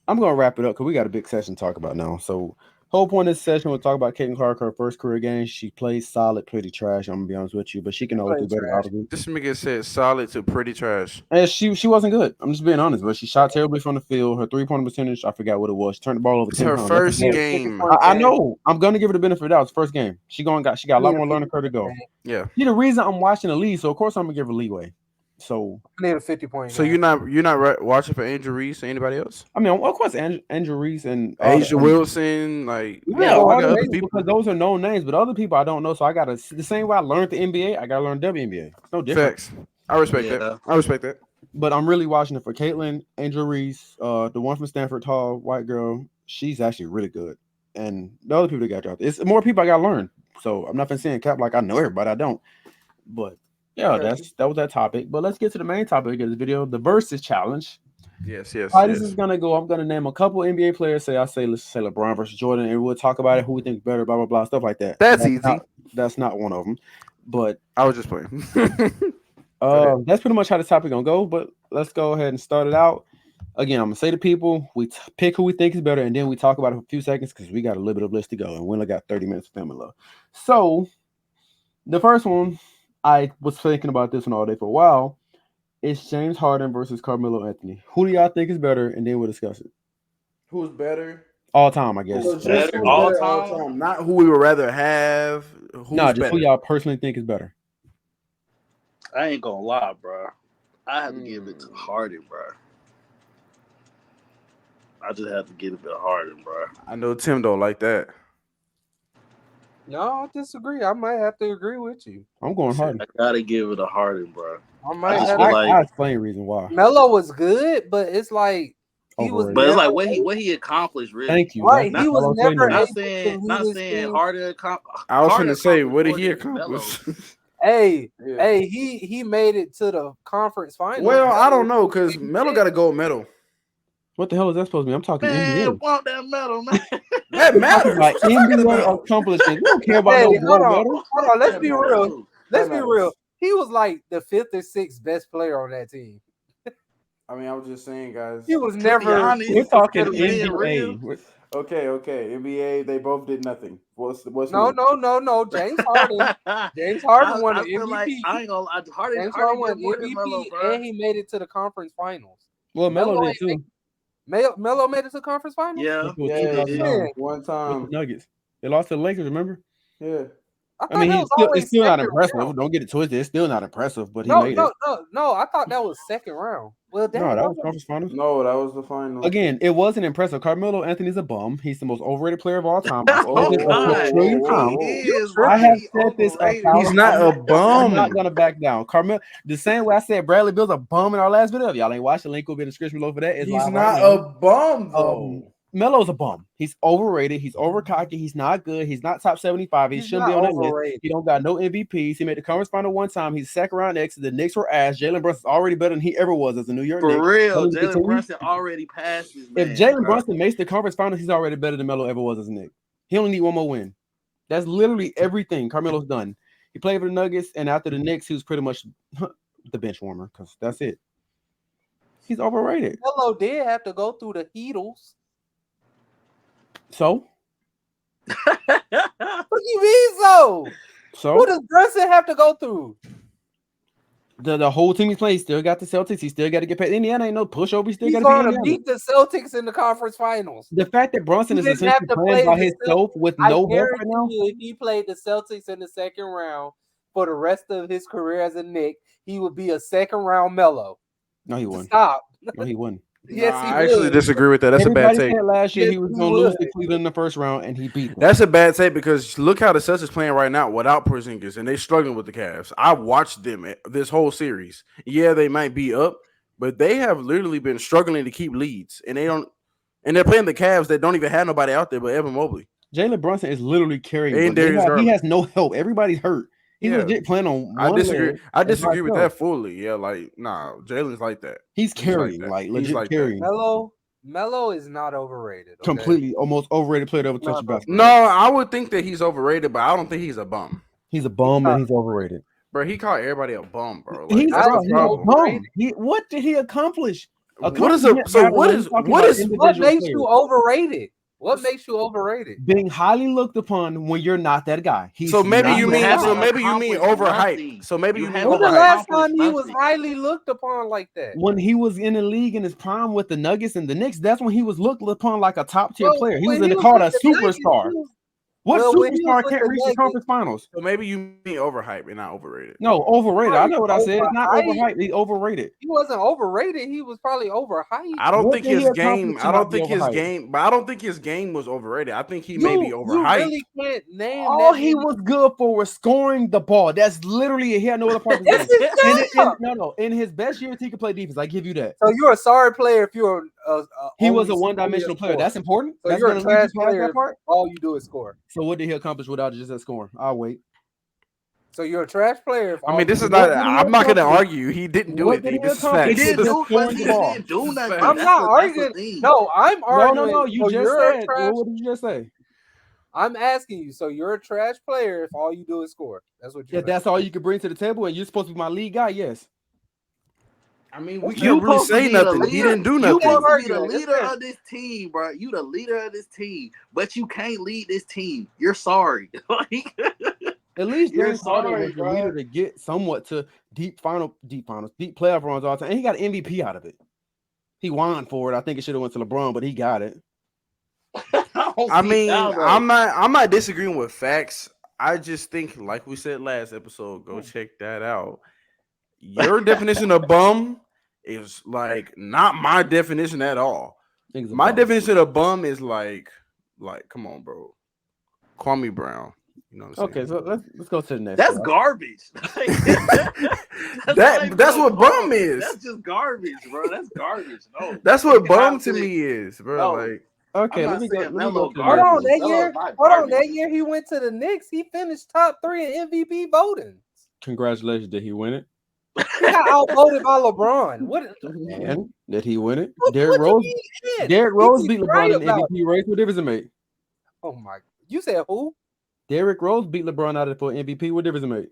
Speaker 1: I'm going to wrap it up because we got a big session to talk about now. So Whole point of this session, we'll talk about Caitlin Clark, her first career game. She plays solid, pretty trash. I'm gonna be honest with you, but she can always do better. Obviously.
Speaker 3: This nigga said solid to pretty trash.
Speaker 1: And she wasn't good. I'm just being honest, but she shot terribly from the field. Her 3-point percentage, I forgot what it was. She turned the ball over.
Speaker 3: It's
Speaker 1: 10
Speaker 3: her
Speaker 1: times.
Speaker 3: first game.
Speaker 1: I know. I'm gonna give her the benefit of the doubt. It's first game. She got a lot more learning curve to go.
Speaker 3: Yeah.
Speaker 1: She's the reason I'm watching the league, so of course I'm gonna give her leeway. So
Speaker 2: I need a 50-point.
Speaker 3: So you're not watching for Angel Reese or anybody else?
Speaker 1: I mean, of course, Andrew Reese and
Speaker 3: Asia Wilson, like
Speaker 1: because those are known names, but other people I don't know. So I gotta the same way I learned the NBA, I gotta learn WNBA. It's no different.
Speaker 3: Facts. I respect that.
Speaker 1: But I'm really watching it for Caitlin, Angel Reese, the one from Stanford, tall white girl. She's actually really good, and the other people that got drafted. It's more people I gotta learn. So I'm not saying cap like I know everybody. I don't, but. Yeah, that was that topic. But let's get to the main topic of this video, the versus challenge.
Speaker 3: Yes.
Speaker 1: How this is gonna go? I'm gonna name a couple NBA players. Let's say LeBron versus Jordan, and we'll talk about it, who we think better, blah blah blah, stuff like that.
Speaker 3: That's easy.
Speaker 1: That's not one of them. But
Speaker 3: I was just playing.
Speaker 1: That's pretty much how the topic gonna go. But let's go ahead and start it out. Again, I'm gonna say to people, we pick who we think is better, and then we talk about it for a few seconds because we got a little bit of list to go, and we only got 30 minutes of filming left. So the first one. I was thinking about this one all day for a while. It's James Harden versus Carmelo Anthony. Who do y'all think is better? And then we'll discuss it.
Speaker 3: Who's better?
Speaker 1: All time, I guess.
Speaker 4: All time?
Speaker 3: Not who we would rather have.
Speaker 1: Just who y'all personally think is better.
Speaker 4: I ain't gonna lie, bro. I have to give it to Harden, bro. I just have to give it to Harden, bro.
Speaker 3: I know Tim don't like that.
Speaker 2: No, I disagree. I might have to agree with you.
Speaker 1: I'm going Harden.
Speaker 4: I gotta give it to Harden, bro.
Speaker 1: I explain reason why.
Speaker 2: Melo was good, but it's like he was.
Speaker 4: But it's like what he accomplished, really.
Speaker 1: Thank you.
Speaker 2: Right, he was never.
Speaker 4: Not saying Harden.
Speaker 3: I was going to say, what did he accomplish?
Speaker 2: Hey, he made it to the conference final.
Speaker 3: Well, I don't know because Melo got a gold medal.
Speaker 1: What the hell is that supposed to be? I'm talking
Speaker 4: NBA.
Speaker 1: NBA.
Speaker 4: Want that medal, man?
Speaker 3: That matters.
Speaker 1: Like NBA accomplishments. We don't care about no gold medal.
Speaker 2: Hold on. Let's be real. Let's be real. He was like the 5th or 6th best player on that team.
Speaker 3: I mean, I was just saying, guys.
Speaker 2: He was never.
Speaker 1: We're talking NBA.
Speaker 3: Okay. NBA, they both did nothing. What's
Speaker 2: No. James Harden. James Harden won the MVP.
Speaker 4: Like, I ain't gonna lie.
Speaker 2: James Harden won MVP, and he made it to the conference finals.
Speaker 1: Well, Melo did too.
Speaker 2: Melo made it to the conference finals?
Speaker 3: Yeah. One time.
Speaker 1: With the Nuggets. They lost to the Lakers, remember?
Speaker 3: Yeah.
Speaker 2: I mean,
Speaker 1: it's still not impressive. Round. Don't get it twisted. It's still not impressive, but he made it.
Speaker 2: No. I thought that was second round. Well,
Speaker 1: no, that was conference finals.
Speaker 3: No, that was the final.
Speaker 1: Again, it wasn't impressive. Carmelo Anthony's a bum. He's the most overrated player of all time. I have said this.
Speaker 3: He's not a bum.
Speaker 1: I'm not gonna back down. Carmelo, the same way I said Bradley Beal's a bum in our last video. If y'all ain't watched the link, will be in the description below for that.
Speaker 3: He's not a bum though.
Speaker 1: Melo's a bum. He's overrated. He's overcocky. He's not good. He's not top 75. He shouldn't be on that list. He don't got no MVPs. He made the conference final one time. He's second round exit. The Knicks were ass. Jalen Brunson's already better than he ever was as a New York Knicks.
Speaker 4: For real, Jalen Brunson already passed his man.
Speaker 1: If Jalen Brunson makes the conference finals, he's already better than Melo ever was as a Knick. He only need one more win. That's literally everything Carmelo's done. He played for the Nuggets, and after the Knicks, he was pretty much the bench warmer because that's it. He's overrated.
Speaker 2: Melo did have to go through the Heatles.
Speaker 1: So?
Speaker 2: What do you mean so? Who does Brunson have to go through?
Speaker 1: The whole team he's playing, he still got the Celtics. He still got to get paid. Indiana ain't no pushover. He still got
Speaker 2: to beat the Celtics in the conference finals.
Speaker 1: The fact that Brunson is essentially playing by himself with no help right now.
Speaker 2: If he played the Celtics in the second round for the rest of his career as a Knick, he would be a second round Melo.
Speaker 1: No, he wouldn't.
Speaker 2: Stop.
Speaker 1: No, he wouldn't.
Speaker 2: Yes,
Speaker 3: I actually disagree with that. That's
Speaker 1: Everybody
Speaker 3: a bad take.
Speaker 1: Said last year he was going to lose to Cleveland in the first round, and he beat them.
Speaker 3: That's a bad take because look how the Celtics playing right now without Porzingis, and they struggling with the Cavs. I watched them this whole series. Yeah, they might be up, but they have literally been struggling to keep leads, and they're playing the Cavs that don't even have nobody out there but Evan Mobley.
Speaker 1: Jalen Brunson is literally carrying. He has no help. Everybody's hurt. He's legit playing on.
Speaker 3: I disagree with that fully. Yeah, like Jalen's like that.
Speaker 1: He's carrying, like legit like carrying.
Speaker 2: Melo is not overrated. Okay?
Speaker 1: Completely, almost overrated player to ever touch basketball.
Speaker 3: No, I would think that he's overrated, but I don't think he's a bum.
Speaker 1: He's a bum and he's overrated.
Speaker 3: Bro, he called everybody a bum, bro.
Speaker 1: Like, he's a bum. What did he accomplish?
Speaker 2: What makes you overrated? What makes you overrated?
Speaker 1: Being highly looked upon when you're not that guy.
Speaker 3: So maybe you mean
Speaker 4: accomplished
Speaker 3: overhyped.
Speaker 4: nothing.
Speaker 3: So maybe you
Speaker 4: You
Speaker 3: mean
Speaker 2: When the
Speaker 4: haven't
Speaker 3: overhyped.
Speaker 2: last
Speaker 4: accomplished
Speaker 2: time he was
Speaker 4: nothing.
Speaker 2: highly looked upon like that?
Speaker 1: When he was in the league in his prime with the Nuggets and the Knicks, that's when he was looked upon like a top tier
Speaker 2: Well,
Speaker 1: player. He
Speaker 2: when
Speaker 1: was
Speaker 2: he
Speaker 1: called a
Speaker 2: with the Nuggets,
Speaker 1: superstar. What
Speaker 2: well, when he was
Speaker 1: superstar
Speaker 2: with
Speaker 1: can't
Speaker 2: the
Speaker 1: reach the
Speaker 2: Nuggets-
Speaker 1: conference finals?
Speaker 3: So maybe you mean overhyped and not overrated.
Speaker 1: No, overrated. I know what I said. It's not
Speaker 2: Overhyped?
Speaker 1: overhyped. He's overrated.
Speaker 2: He wasn't overrated. He was probably overhyped.
Speaker 3: I don't
Speaker 1: What
Speaker 3: think
Speaker 1: did he
Speaker 3: his
Speaker 1: accomplish
Speaker 3: game.
Speaker 1: to
Speaker 3: I
Speaker 1: not
Speaker 3: don't
Speaker 1: be
Speaker 3: think his
Speaker 1: overhyped?
Speaker 3: game. But I don't think his game was overrated. I think he may be
Speaker 2: You
Speaker 3: overhyped.
Speaker 2: really can't name
Speaker 1: All
Speaker 2: that
Speaker 1: he
Speaker 2: many-
Speaker 1: was good for was scoring the ball. That's literally it. He had no other part of the
Speaker 2: That's
Speaker 1: game.
Speaker 2: his job.
Speaker 1: In his best years, he could play defense. I give you that.
Speaker 2: So you're a sorry player if you're
Speaker 1: He was a
Speaker 2: only
Speaker 1: one-dimensional player.
Speaker 2: scorer.
Speaker 1: That's important.
Speaker 2: So
Speaker 1: That's
Speaker 2: you're a
Speaker 1: gonna lead you
Speaker 2: trash
Speaker 1: past
Speaker 2: player.
Speaker 1: that part.
Speaker 2: All you do is score.
Speaker 1: So what did he accomplish without just that scoring? I'll wait.
Speaker 2: So you're a trash player. If
Speaker 3: I mean, this is
Speaker 1: What
Speaker 3: not.
Speaker 1: did he
Speaker 3: I'm not going to
Speaker 1: accomplish?
Speaker 3: argue. He didn't do
Speaker 1: What
Speaker 3: it.
Speaker 1: did he
Speaker 3: This is
Speaker 1: accomplish?
Speaker 4: He
Speaker 3: facts.
Speaker 4: didn't
Speaker 1: Just
Speaker 4: do
Speaker 1: scoring
Speaker 4: nothing.
Speaker 1: the
Speaker 4: He
Speaker 1: ball.
Speaker 4: didn't do nothing.
Speaker 3: I'm
Speaker 2: I'm
Speaker 4: That's
Speaker 2: not
Speaker 4: the
Speaker 2: arguing.
Speaker 4: thing.
Speaker 2: No, I'm arguing.
Speaker 1: No. You
Speaker 2: so
Speaker 1: just
Speaker 2: you're a
Speaker 1: said.
Speaker 2: trash.
Speaker 1: What did you just say?
Speaker 2: I'm asking you. So you're a trash player if all you do is score. That's what you're
Speaker 1: Yeah, that's all you can bring to the table, and you're supposed to be my lead guy. Yes.
Speaker 3: I mean, we
Speaker 4: You
Speaker 3: can't really
Speaker 4: supposed to
Speaker 3: say
Speaker 4: be the
Speaker 3: nothing. He
Speaker 4: leader.
Speaker 3: didn't do
Speaker 4: You
Speaker 3: nothing.
Speaker 4: supposed to be the
Speaker 2: Arguing.
Speaker 4: leader of this team, bro. You the leader of this team, but you can't lead this team. You're sorry. Like,
Speaker 1: At least
Speaker 4: You're
Speaker 1: James Harden
Speaker 4: sorry,
Speaker 1: was the
Speaker 4: bro.
Speaker 1: leader to get somewhat to deep playoff runs all the time, and he got an MVP out of it. He won for it. I think it should have went to LeBron, but he got it.
Speaker 3: I mean, I'm not disagreeing with facts. I just think, like we said last episode, go check that out. Your definition of bum is like not my definition at all. My definition of bum is like, come on, bro. Kwame Brown. You know what I'm saying?
Speaker 1: Okay, so let's go to the next.
Speaker 4: That's
Speaker 1: one.
Speaker 4: garbage.
Speaker 3: That's what bum is.
Speaker 4: That's just garbage, bro. That's garbage. No,
Speaker 3: That's what
Speaker 4: You
Speaker 3: bum
Speaker 4: have
Speaker 3: to
Speaker 4: to-
Speaker 3: me is, bro.
Speaker 4: No.
Speaker 3: Like,
Speaker 1: Okay,
Speaker 4: I'm
Speaker 1: let
Speaker 4: not
Speaker 1: me go.
Speaker 4: saying
Speaker 1: Let me
Speaker 4: Melo
Speaker 1: go to the
Speaker 2: Hold
Speaker 1: next
Speaker 2: on,
Speaker 1: one.
Speaker 2: that
Speaker 4: Melo's
Speaker 2: year.
Speaker 4: not
Speaker 2: Hold on,
Speaker 4: garbage.
Speaker 2: that year he went to the Knicks. He finished top 3 in MVP voting.
Speaker 1: Congratulations, did he win it?
Speaker 2: He got outvoted by LeBron. What?
Speaker 1: And did he win it?
Speaker 2: What
Speaker 1: Derrick
Speaker 2: you
Speaker 1: Rose.
Speaker 2: mean, Ed?
Speaker 1: Derrick
Speaker 2: He
Speaker 1: Rose
Speaker 2: keep
Speaker 1: beat
Speaker 2: crying
Speaker 1: LeBron in the
Speaker 2: about
Speaker 1: MVP race. What difference it made?
Speaker 2: Oh my! You said who?
Speaker 1: Derrick Rose beat LeBron out of for MVP. What difference it made?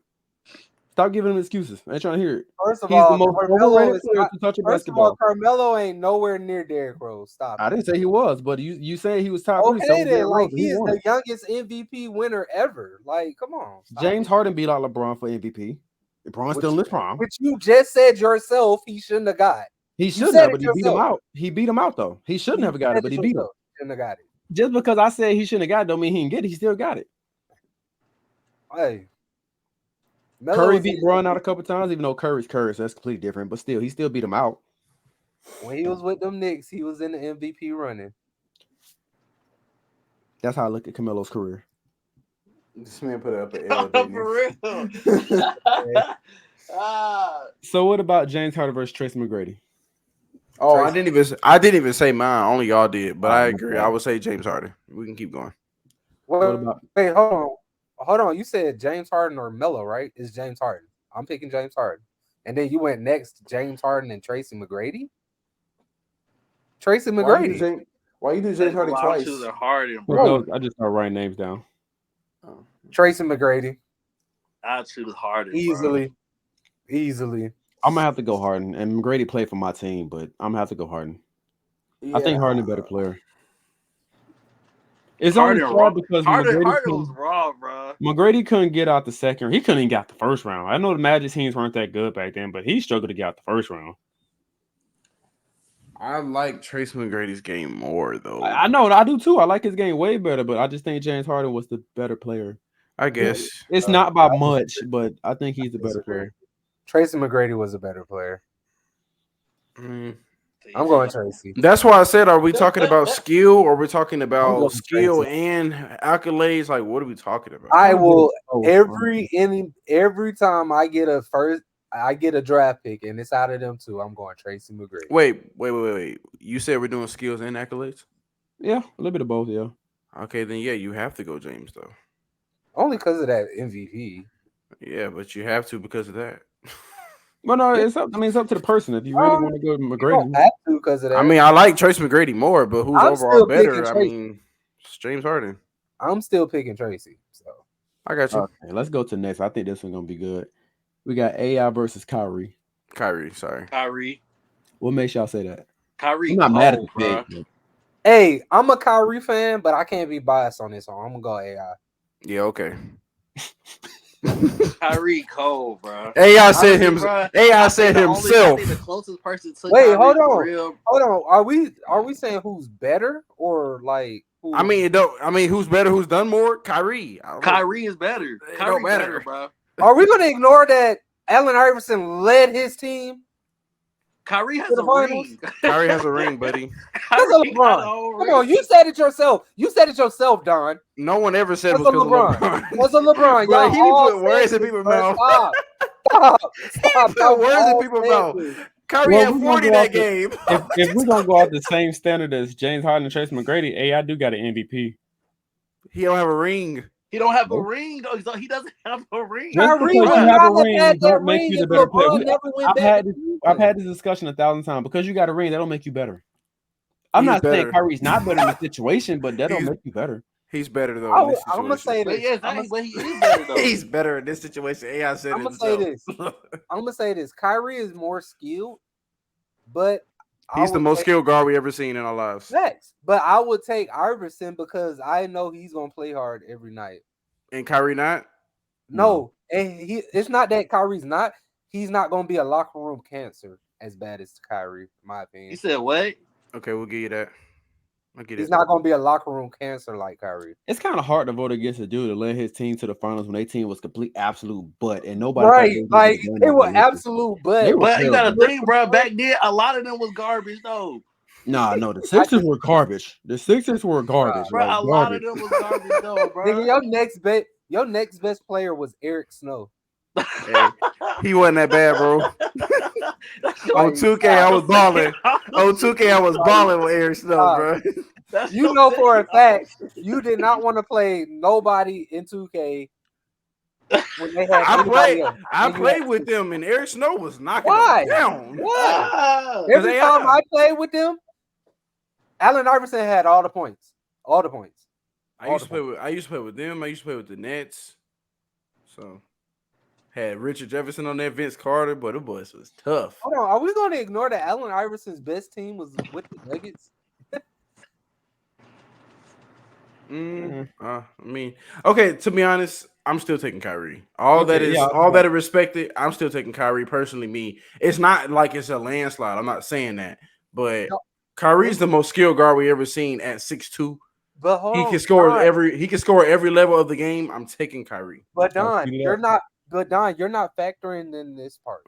Speaker 1: Stop giving him excuses. I ain't trying to hear it.
Speaker 2: First of
Speaker 1: He's
Speaker 2: all,
Speaker 1: the most
Speaker 2: Carmelo
Speaker 1: overrated
Speaker 2: is
Speaker 1: player
Speaker 2: not-
Speaker 1: to touch a
Speaker 2: First of all,
Speaker 1: basketball.
Speaker 2: Carmelo ain't nowhere near Derrick Rose. Stop.
Speaker 1: I
Speaker 2: it.
Speaker 1: didn't say he was, but you saying he was top 3.
Speaker 2: Okay,
Speaker 1: So
Speaker 2: then,
Speaker 1: Derrick
Speaker 2: like
Speaker 1: Rose,
Speaker 2: he is
Speaker 1: won
Speaker 2: the
Speaker 1: it.
Speaker 2: youngest MVP winner ever. Like, come on. Stop
Speaker 1: James
Speaker 2: it.
Speaker 1: Harden beat out LeBron for MVP. LeBron's still in his prime.
Speaker 2: Which you just said yourself he shouldn't have got.
Speaker 1: He
Speaker 2: said
Speaker 1: shouldn't have,
Speaker 2: it
Speaker 1: but he beat him
Speaker 2: yourself.
Speaker 1: out. He beat him out though. He shouldn't have got
Speaker 2: said
Speaker 1: it, but he
Speaker 2: it
Speaker 1: beat him.
Speaker 2: yourself. Shouldn't have got it.
Speaker 1: Just because I said he shouldn't have got it, don't mean he didn't get it. He still got it.
Speaker 2: Hey,
Speaker 1: Curry beat Bron out a couple times, even though Curry's Curry, so that's completely different. But still, he still beat him out.
Speaker 2: When he was with them Knicks, he was in the MVP running.
Speaker 1: That's how I look at Camelo's career.
Speaker 3: this man put it up an L.
Speaker 4: For real.
Speaker 1: So what about James Harden versus Tracy McGrady?
Speaker 3: Oh, I didn't even say mine. Only y'all did, but I
Speaker 1: Oh,
Speaker 3: agree.
Speaker 1: okay.
Speaker 3: I would say James Harden. We can keep going.
Speaker 1: What about
Speaker 2: Wait, hold on. You said James Harden or Melo, right? It's James Harden. I'm picking James Harden. And then you went next to James Harden and Tracy McGrady? Tracy McGrady.
Speaker 3: Why you do James Harden twice?
Speaker 4: Choosing Harden,
Speaker 1: Who
Speaker 4: bro.
Speaker 1: knows? I just start writing names down.
Speaker 2: Tracy McGrady.
Speaker 4: I choose Harden bro.
Speaker 2: Easily.
Speaker 1: I'm gonna have to go Harden, and McGrady played for my team, but I'm gonna have to go Harden. I think Harden a better player. It's
Speaker 4: Harden
Speaker 1: only hard because
Speaker 4: Harden
Speaker 1: McGrady
Speaker 4: was raw, bro.
Speaker 1: McGrady couldn't get out the second. He couldn't even get out the first round. I know the Magic teams weren't that good back then, but he struggled to get out the first round.
Speaker 3: I like Trace McGrady's game more, though.
Speaker 1: I know, I do too. I like his game way better, but I just think James Harden was the better player.
Speaker 3: I guess
Speaker 1: It's not by much, but I think he's the better player.
Speaker 2: Tracy McGrady was a better player.
Speaker 3: Mm.
Speaker 2: I'm going Tracy.
Speaker 3: That's why I said, are we talking about skill or are we talking about
Speaker 2: going
Speaker 3: skill
Speaker 2: Tracy.
Speaker 3: and accolades? Like, what are we talking about?
Speaker 2: I will
Speaker 1: Oh,
Speaker 2: every time I get a draft pick and it's out of them two, I'm going Tracy McGrady.
Speaker 3: Wait. You said we're doing skills and accolades?
Speaker 1: Yeah, a little bit of both, yeah.
Speaker 3: Okay, then yeah, you have to go James, though.
Speaker 2: Only because of that MVP.
Speaker 3: Yeah, but you have to because of that.
Speaker 1: Well, no, it's up. I mean, it's up to the person. If you really want to go with
Speaker 2: You
Speaker 1: McGrady,
Speaker 2: don't have to because of that.
Speaker 3: I mean, I like Trace McGrady more, but who's
Speaker 2: I'm
Speaker 3: overall
Speaker 2: still
Speaker 3: better?
Speaker 2: picking
Speaker 3: I
Speaker 2: Tracy.
Speaker 3: mean, it's James Harden.
Speaker 2: I'm still picking Tracy. So
Speaker 3: I got you.
Speaker 1: okay, let's go to next. I think this one's gonna be good. We got AI versus Kyrie.
Speaker 3: Kyrie, sorry.
Speaker 4: Kyrie.
Speaker 1: What makes y'all say that?
Speaker 4: Kyrie.
Speaker 1: I'm not mad at
Speaker 4: cold,
Speaker 1: the pick.
Speaker 4: bro.
Speaker 2: Hey, I'm a Kyrie fan, but I can't be biased on this one. I'm gonna go AI.
Speaker 3: Yeah, okay.
Speaker 4: Kyrie cold, bro.
Speaker 3: AI said
Speaker 4: Honestly,
Speaker 3: him.
Speaker 4: bro,
Speaker 3: AI
Speaker 4: I
Speaker 3: said
Speaker 4: think
Speaker 3: himself.
Speaker 4: I think the closest person to
Speaker 2: Wait,
Speaker 4: Kyrie
Speaker 2: hold
Speaker 4: for
Speaker 2: on.
Speaker 4: real.
Speaker 2: Hold on. Are we saying who's better or like who?
Speaker 3: I mean, it don't. I mean, who's better? Who's done more? Kyrie.
Speaker 4: Kyrie is better.
Speaker 3: It
Speaker 4: Kyrie
Speaker 3: don't matter.
Speaker 4: better, bro.
Speaker 2: Are we gonna ignore that Allen Iverson led his team?
Speaker 4: Kyrie has
Speaker 2: To the
Speaker 4: a
Speaker 2: finals?
Speaker 4: ring.
Speaker 3: Kyrie has a ring, buddy.
Speaker 2: That's a
Speaker 4: Kyrie got a
Speaker 2: LeBron.
Speaker 4: whole
Speaker 2: Come
Speaker 4: ring.
Speaker 2: on, you said it yourself. You said it yourself, Don.
Speaker 3: No one ever said it
Speaker 2: That's
Speaker 3: was
Speaker 2: a
Speaker 3: because of
Speaker 2: LeBron.
Speaker 3: LeBron.
Speaker 2: That's a LeBron.
Speaker 3: Bro,
Speaker 2: Y'all
Speaker 3: he be
Speaker 2: all
Speaker 3: putting words
Speaker 2: said
Speaker 3: in
Speaker 2: this,
Speaker 3: people's
Speaker 2: bro.
Speaker 3: mouth.
Speaker 2: Stop.
Speaker 3: He
Speaker 2: Y'all
Speaker 3: put words in
Speaker 2: all
Speaker 3: people's
Speaker 2: said
Speaker 3: mouth.
Speaker 2: this.
Speaker 3: Kyrie
Speaker 1: Well,
Speaker 3: had
Speaker 1: we're
Speaker 3: 40
Speaker 1: gonna go
Speaker 3: that
Speaker 1: off the-
Speaker 3: game.
Speaker 1: If we're gonna go off the same standard as James Harden and Tracy McGrady, AI do got an MVP.
Speaker 3: He don't have a ring.
Speaker 4: He don't have a
Speaker 1: Nope.
Speaker 4: ring though. He doesn't have a ring.
Speaker 1: Just
Speaker 2: Kyrie
Speaker 1: because
Speaker 2: would
Speaker 1: you
Speaker 2: not
Speaker 1: have a
Speaker 2: have
Speaker 1: ring
Speaker 2: had that
Speaker 1: don't make
Speaker 2: ring
Speaker 1: you the
Speaker 2: if
Speaker 1: better player.
Speaker 2: LeBron never went
Speaker 1: I've
Speaker 2: back
Speaker 1: had
Speaker 2: to
Speaker 1: this,
Speaker 2: Cleveland.
Speaker 1: I've had this discussion 1,000 times. Because you got a ring, that don't make you better. I'm
Speaker 3: He's
Speaker 1: not saying
Speaker 3: better.
Speaker 1: Kyrie's not better in the situation, but that don't
Speaker 3: He's-
Speaker 1: make you better.
Speaker 3: He's better though in this
Speaker 2: I'm gonna
Speaker 3: situation.
Speaker 2: say
Speaker 4: But
Speaker 2: this.
Speaker 4: yeah, but he is better though.
Speaker 3: He's better in this situation. AI said
Speaker 2: I'm
Speaker 3: it
Speaker 2: gonna say
Speaker 3: himself.
Speaker 2: this. I'm gonna say this. Kyrie is more skilled, but
Speaker 3: He's the most skilled guard we ever seen in our lives.
Speaker 2: Next, but I would take Iverson because I know he's gonna play hard every night.
Speaker 3: And Kyrie not?
Speaker 2: No, and it's not that Kyrie's not. He's not gonna be a locker room cancer as bad as Kyrie, in my opinion.
Speaker 4: He said what?
Speaker 3: Okay, we'll give you that. I get
Speaker 2: He's
Speaker 3: it.
Speaker 2: not gonna be a locker room cancer like Kyrie.
Speaker 1: It's kind of hard to vote against a dude to lead his team to the finals when their team was complete absolute butt and nobody.
Speaker 2: Right, like they were absolute,
Speaker 1: They were
Speaker 4: But you gotta
Speaker 1: terrible.
Speaker 4: think, bro. Back then, a lot of them was garbage though.
Speaker 1: No, the Sixers were garbage. The Sixers were garbage.
Speaker 4: Bro,
Speaker 1: like,
Speaker 4: a lot of them was garbage though, bro.
Speaker 2: Nigga, your next best player was Eric Snow.
Speaker 3: Hey, he wasn't that bad, bro. On 2K, I was balling. On 2K, I was balling with Eric Snow, bro.
Speaker 2: You know for a fact you did not want to play nobody in 2K when they had anybody else.
Speaker 3: I played with them, and Eric Snow was knocking
Speaker 2: Why?
Speaker 3: them down.
Speaker 2: Why? Every time I played with them, Allen Iverson had all the points. All the points.
Speaker 3: I used to play with them. I used to play with the Nets. So had Richard Jefferson on there, Vince Carter, but the boys was tough.
Speaker 2: Hold on, are we going to ignore that Allen Iverson's best team was with the Nuggets?
Speaker 3: I mean, okay. To be honest, I'm still taking Kyrie. All that is respected. I'm still taking Kyrie. Personally, me. It's not like it's a landslide. I'm not saying that, but Kyrie's the most skilled guard we ever seen at 6'2".
Speaker 2: But
Speaker 3: he can score every level of the game. I'm taking Kyrie.
Speaker 2: But Don, you're not factoring in this part.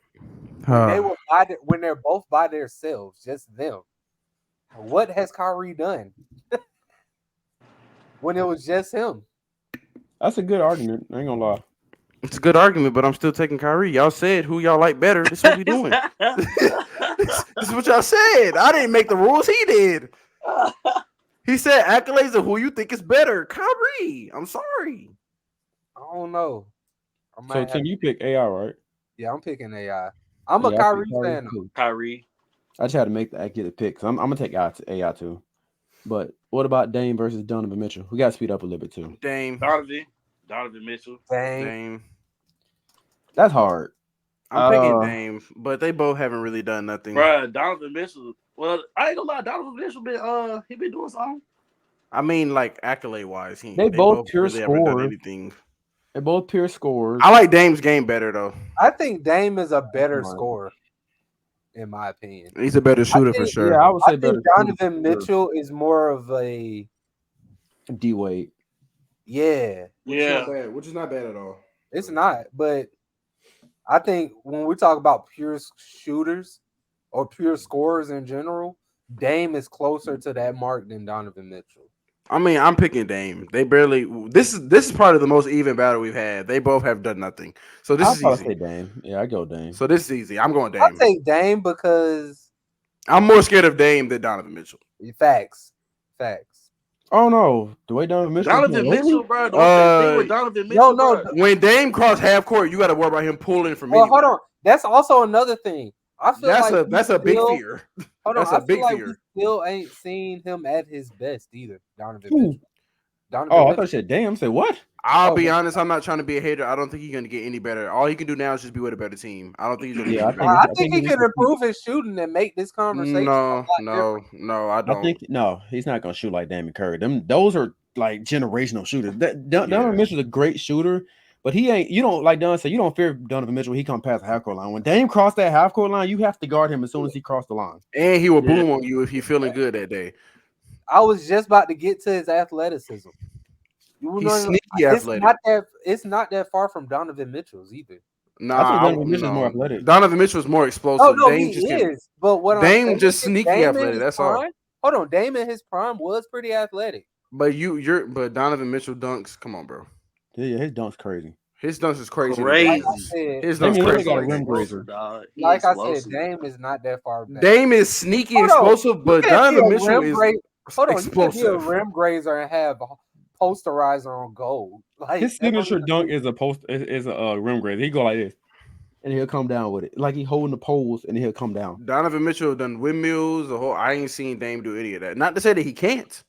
Speaker 2: When they're both by themselves, just them. What has Kyrie done? When it was just him.
Speaker 1: That's a good argument. I ain't gonna lie.
Speaker 3: It's a good argument, but I'm still taking Kyrie. Y'all said who y'all like better. This is what we doing. This is what y'all said. I didn't make the rules. He did. He said accolades of who you think is better. Kyrie. I'm sorry.
Speaker 2: I don't know.
Speaker 1: So Tim, you pick AI, right?
Speaker 2: Yeah, I'm picking AI. I'm a Kyrie fan.
Speaker 4: Kyrie.
Speaker 1: I just had to get a pick. I'm gonna take AI too. But what about Dame versus Donovan Mitchell? We gotta speed up a little bit too.
Speaker 3: Dame.
Speaker 4: Donovan Mitchell.
Speaker 2: Dame.
Speaker 1: That's hard.
Speaker 3: I'm picking Dame, but they both haven't really done nothing.
Speaker 4: Bro, Donovan Mitchell. Well, I ain't gonna lie, Donovan Mitchell been doing something.
Speaker 3: I mean, like accolade wise,
Speaker 1: they both pure
Speaker 3: really haven't done
Speaker 1: scorers.
Speaker 3: anything.
Speaker 1: They're both pure scorers.
Speaker 3: I like Dame's game better though.
Speaker 2: I think Dame is a better scorer, in my opinion.
Speaker 3: He's a better shooter for sure.
Speaker 1: Yeah, I would say better.
Speaker 2: Donovan Mitchell is more of a
Speaker 1: D-Wade.
Speaker 2: Yeah.
Speaker 3: Which is not bad at all.
Speaker 2: It's not, but I think when we talk about pure shooters or pure scorers in general, Dame is closer to that mark than Donovan Mitchell.
Speaker 3: I mean, I'm picking Dame. They barely. This is probably the most even battle we've had. They both have done nothing. So this is easy.
Speaker 1: Say Dame. Yeah, I go Dame.
Speaker 3: So this is easy. I'm going Dame.
Speaker 2: I take Dame because
Speaker 3: I'm more scared of Dame than Donovan Mitchell.
Speaker 2: Facts.
Speaker 1: Oh no, the way Donovan Mitchell.
Speaker 4: Donovan Mitchell, bro. Donovan Mitchell.
Speaker 2: No.
Speaker 3: When Dame cross half court, you got to worry about him pulling from.
Speaker 2: Well, hold on. That's also another thing. I feel
Speaker 3: that's a big fear.
Speaker 2: Hold on, I feel like we still ain't seen him at his best either. Donovan Mitchell. Donovan
Speaker 1: Oh, I
Speaker 2: Mitchell.
Speaker 1: thought you said damn. Say what?
Speaker 3: I'll be
Speaker 2: Okay.
Speaker 3: honest. I'm not trying to be a hater. I don't think he's going to get any better. All he can do now is just be with a better team. I don't think he's going to
Speaker 1: Yeah,
Speaker 3: get
Speaker 1: I
Speaker 3: any
Speaker 1: think
Speaker 3: better.
Speaker 2: I think he
Speaker 1: needs
Speaker 2: can
Speaker 1: to
Speaker 2: improve his shooting and make this conversation a lot different.
Speaker 3: No, I
Speaker 1: I
Speaker 3: don't.
Speaker 1: think no, he's not gonna shoot like Damon Curry. Those are like generational shooters. Donovan Mitchell's a great shooter, but he ain't. You don't like Don said. You don't fear Donovan Mitchell when he come past the half court line. When Dame crossed that half court line, you have to guard him as soon as he crossed the line.
Speaker 3: And he will boom on you if you're feeling good that day.
Speaker 2: I was just about to get to his athleticism.
Speaker 3: He's sneaky athletic.
Speaker 2: It's not that far from Donovan Mitchell's either.
Speaker 1: I think Donovan Mitchell's more athletic.
Speaker 3: Donovan Mitchell's more explosive.
Speaker 2: Oh no,
Speaker 3: Dame
Speaker 2: he is. But what
Speaker 3: Dame
Speaker 2: I'm saying
Speaker 3: just
Speaker 2: is
Speaker 3: sneaky
Speaker 2: Dame in
Speaker 3: athletic.
Speaker 2: his
Speaker 3: That's all.
Speaker 2: prime- Hold on, Dame in his prime was pretty athletic.
Speaker 3: But but Donovan Mitchell dunks. Come on, bro.
Speaker 1: Yeah, his dunk's crazy.
Speaker 3: His dunks is crazy.
Speaker 2: Like I said,
Speaker 3: His
Speaker 1: Dame
Speaker 3: dunks
Speaker 1: really
Speaker 3: crazy.
Speaker 1: got a rim grazer.
Speaker 2: Like I said, Dame is not that far back.
Speaker 3: Dame is sneaky explosive, but Donovan Mitchell is explosive.
Speaker 2: You can't be a rim grazer and have posterizer on gold. Like
Speaker 1: His signature dunk is a rim grazer. He go like this, and he'll come down with it, like he holding the poles, and he'll come down.
Speaker 3: Donovan Mitchell done windmills. I ain't seen Dame do any of that. Not to say that he can't.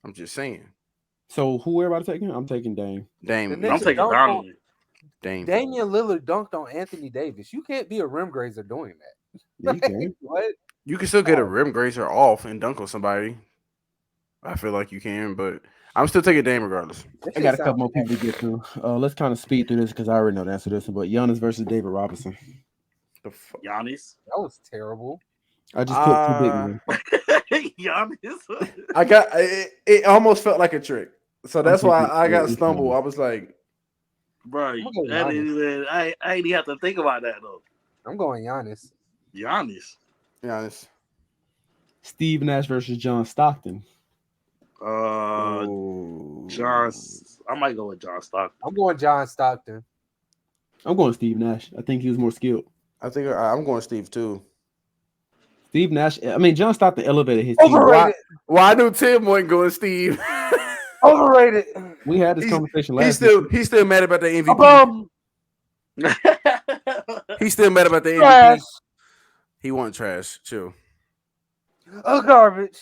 Speaker 3: I'm just saying.
Speaker 1: So who everybody taking? I'm taking Dame.
Speaker 3: Dame.
Speaker 4: I'm taking Donovan.
Speaker 3: Dame.
Speaker 2: Damian Lillard dunked on Anthony Davis. You can't be a rim grazer doing that.
Speaker 1: Yeah, you can.
Speaker 2: What?
Speaker 3: You can still get a rim grazer off and dunk on somebody. I feel like you can, but I'm still taking Dame regardless.
Speaker 1: I got a couple more people to get through. Let's kind of speed through this because I already know the answer to this one. But Giannis versus David Robinson.
Speaker 4: Giannis.
Speaker 2: That was terrible.
Speaker 1: I just put 2 big men.
Speaker 4: Giannis.
Speaker 3: I got it. Almost felt like a trick, so that's why I got stumbled. I was like,
Speaker 4: bro, I ain't even have to think about that though.
Speaker 2: I'm going Giannis.
Speaker 3: Giannis.
Speaker 1: Steve Nash versus John Stockton.
Speaker 4: John. I might go with John Stockton.
Speaker 2: I'm going John Stockton.
Speaker 1: I'm going Steve Nash. I think he was more skilled.
Speaker 3: I think I'm going Steve too.
Speaker 1: Steve Nash. I mean, John Stockton elevated his team.
Speaker 2: Overrated.
Speaker 3: Why I knew Tim wasn't going Steve.
Speaker 2: Overrated.
Speaker 1: We had this conversation last week.
Speaker 3: He's still mad about the MVP. He's still mad about the MVP.
Speaker 2: Trash.
Speaker 3: He wasn't trash. Chill.
Speaker 2: Garbage.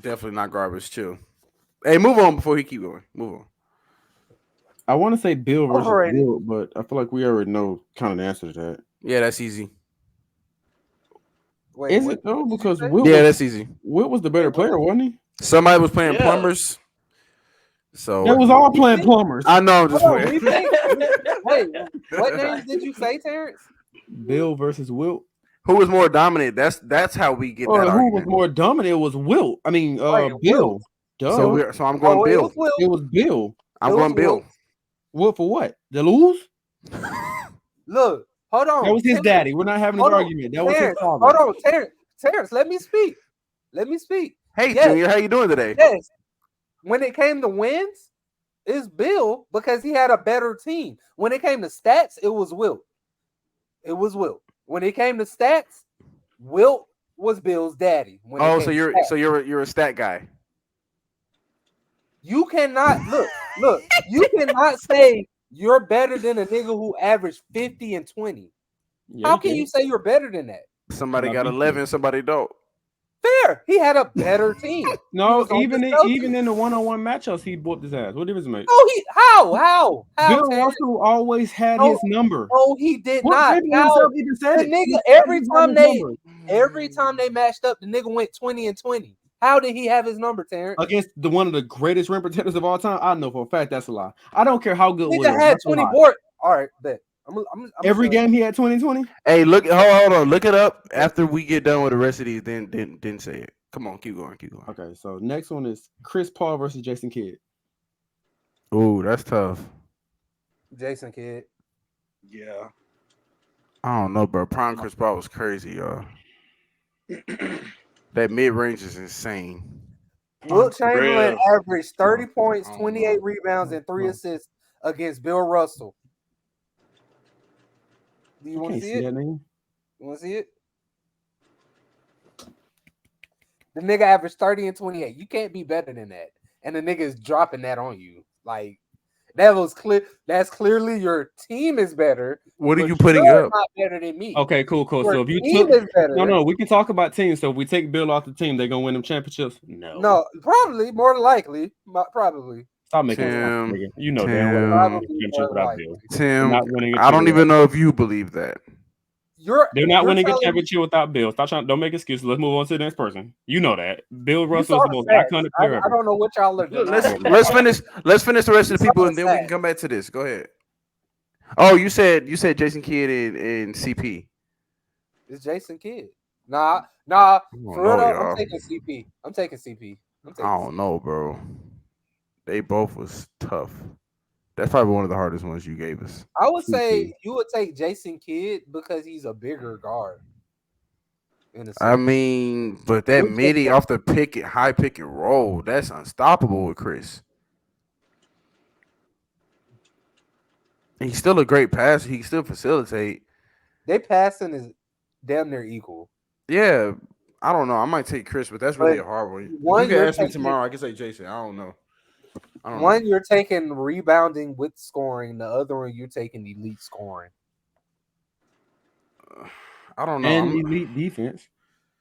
Speaker 3: Definitely not garbage. Chill. Hey, move on before he keep going. Move on.
Speaker 1: I want to say Bill versus
Speaker 2: Overrated.
Speaker 1: Will, but I feel like we already know kind of the answer to that.
Speaker 3: Yeah, that's easy.
Speaker 2: Wait,
Speaker 1: Is it though? Because Will,
Speaker 3: that's easy.
Speaker 1: Will was the better player, wasn't he?
Speaker 3: Somebody was playing plumbers. So
Speaker 1: It was all playing plumbers.
Speaker 3: I know. I'm just
Speaker 2: Hold on,
Speaker 3: playing.
Speaker 2: wait, what names did you say, Terrence?
Speaker 1: Bill versus Wilt.
Speaker 3: Who was more dominant? That's how we get that
Speaker 1: Who
Speaker 3: argument.
Speaker 1: was more dominant was Wilt. I mean, Bill.
Speaker 2: Wilt.
Speaker 1: Duh.
Speaker 3: So I'm going Bill.
Speaker 1: It was Bill.
Speaker 3: I'm going Bill.
Speaker 1: Wilt for what? To lose?
Speaker 2: Look, hold on.
Speaker 1: That was his daddy. We're not having this argument. That was his father.
Speaker 2: Hold on, Terrence, let me speak.
Speaker 3: Hey, Junior, how you doing today?
Speaker 2: Yes. When it came to wins, it's Bill because he had a better team. When it came to stats, it was Wilt. When it came to stats, Wilt was Bill's daddy.
Speaker 3: So you're a stat guy.
Speaker 2: You cannot look. You cannot say you're better than a nigga who averaged 50 and 20.
Speaker 1: Yeah,
Speaker 2: How can you say you're better than that?
Speaker 3: Somebody got 11, somebody don't.
Speaker 2: Fair. He had a better team.
Speaker 1: No, even in the one-on-one matchups, he whooped his ass. What difference it make?
Speaker 2: Oh, how?
Speaker 1: Bill Russell always had his number.
Speaker 2: No, he did not. The nigga, every time they matched up, the nigga went 20 and 20. How did he have his number, Terrence?
Speaker 1: Against one of the greatest rim protectors of all time? I know for a fact that's a lie. I don't care how good
Speaker 2: Nigga
Speaker 1: Will
Speaker 2: had 20 boards. All right, bet. I'm
Speaker 1: every game he had 20-20?
Speaker 3: Hey, look, hold on. Look it up after we get done with the rest of these. Then say it. Come on, keep going.
Speaker 1: Okay, so next one is Chris Paul versus Jason Kidd.
Speaker 3: Ooh, that's tough.
Speaker 2: Jason Kidd.
Speaker 4: Yeah.
Speaker 3: I don't know, bro. Prime Chris Paul was crazy, y'all. That mid-range is insane.
Speaker 2: Wilt Chamberlain averaged 30 points, 28 rebounds, and 3 assists against Bill Russell. Do you want to see it? You want to see it? The nigga averaged 30 and 28. You can't be better than that. And the nigga is dropping that on you. Like, that was clear. That's clearly your team is better.
Speaker 3: What are you putting up?
Speaker 2: Not better than me.
Speaker 1: Okay, cool.
Speaker 2: Your
Speaker 1: So if you
Speaker 2: team
Speaker 1: took
Speaker 2: is better.
Speaker 1: no, we can talk about teams. So if we take Bill off the team, they're gonna win them championships. No,
Speaker 2: probably more likely, probably.
Speaker 1: Stop making
Speaker 3: Tim,
Speaker 1: excuses, nigga. You know damn
Speaker 3: Tim,
Speaker 1: well
Speaker 2: I
Speaker 1: they're
Speaker 2: believe
Speaker 1: championship
Speaker 2: Bud
Speaker 1: without
Speaker 2: Light.
Speaker 1: Bill.
Speaker 3: Tim,
Speaker 1: Not winning a
Speaker 3: I don't
Speaker 1: championship.
Speaker 3: even know if you believe that.
Speaker 1: They're not winning a
Speaker 2: telling me-
Speaker 1: championship without Bill. Stop trying. Don't make excuses. Let's move on to the next person. You know that Bill
Speaker 2: You
Speaker 1: Russell
Speaker 2: saw
Speaker 1: is the
Speaker 2: the
Speaker 1: most
Speaker 2: stats.
Speaker 1: iconic
Speaker 2: I
Speaker 1: player ever.
Speaker 2: don't know what y'all are
Speaker 3: Look,
Speaker 2: denying.
Speaker 3: let's finish the rest of the
Speaker 2: You
Speaker 3: people,
Speaker 2: saw
Speaker 3: and
Speaker 2: the
Speaker 3: then we can
Speaker 2: stats.
Speaker 3: come back to this. Go ahead. Oh, you said Jason Kidd and CP.
Speaker 2: It's Jason Kidd. Nah.
Speaker 3: don't
Speaker 2: For real,
Speaker 3: know,
Speaker 2: though,
Speaker 3: y'all.
Speaker 2: I'm taking CP.
Speaker 3: I don't know, bro. They both was tough. That's probably one of the hardest ones you gave us.
Speaker 2: I would
Speaker 1: CP.
Speaker 2: say you would take Jason Kidd because he's a bigger guard. In a sense.
Speaker 3: I mean, but that
Speaker 2: We'll take
Speaker 3: midi
Speaker 2: that.
Speaker 3: off the high pick and roll, that's unstoppable with Chris. And he's still a great passer. He can still facilitate.
Speaker 2: They passing is damn near equal.
Speaker 3: Yeah, I don't know. I might take Chris, but that's really
Speaker 2: But
Speaker 3: a hard one.
Speaker 2: one,
Speaker 3: You can
Speaker 2: you're
Speaker 3: ask me
Speaker 2: taking-
Speaker 3: tomorrow. I can say Jason. I don't know.
Speaker 2: One, you're taking rebounding with scoring. The other one, you're taking elite scoring.
Speaker 3: I don't know.
Speaker 1: And elite defense.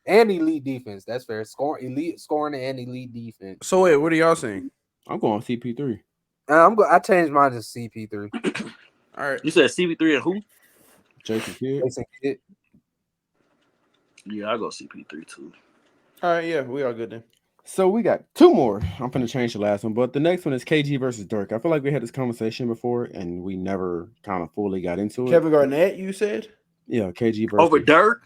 Speaker 2: And elite defense. That's fair. Elite scoring and elite defense.
Speaker 3: So wait, what are y'all saying?
Speaker 1: I'm going CP3.
Speaker 2: I changed mine to CP3.
Speaker 3: All right.
Speaker 4: You said CP3 and who?
Speaker 1: Jason Kidd.
Speaker 2: Jason Kidd.
Speaker 4: Yeah, I go CP3 too.
Speaker 3: All right. Yeah, we all good then.
Speaker 1: So we got two more. I'm gonna change the last one, but the next one is KG versus Dirk. I feel like we had this conversation before, and we never kind of fully got into it.
Speaker 3: Kevin Garnett, you said?
Speaker 1: Yeah, KG versus
Speaker 4: Over Dirk?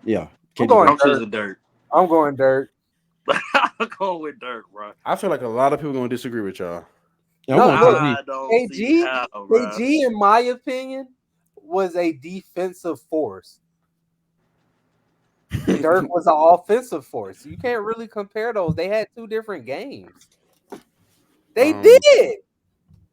Speaker 1: Yeah,
Speaker 2: I'm
Speaker 1: KG
Speaker 2: going
Speaker 4: I'm
Speaker 1: versus-
Speaker 4: choosing Dirk.
Speaker 2: I'm going Dirk.
Speaker 4: I'm going with Dirk, bro.
Speaker 3: I feel like a lot of people gonna disagree with y'all.
Speaker 1: Yeah,
Speaker 2: No,
Speaker 1: I'm going
Speaker 2: look,
Speaker 1: KG.
Speaker 4: I don't see how, bro.
Speaker 2: KG, in my opinion, was a defensive force. Dirk was an offensive force. You can't really compare those. They had two different games. They did.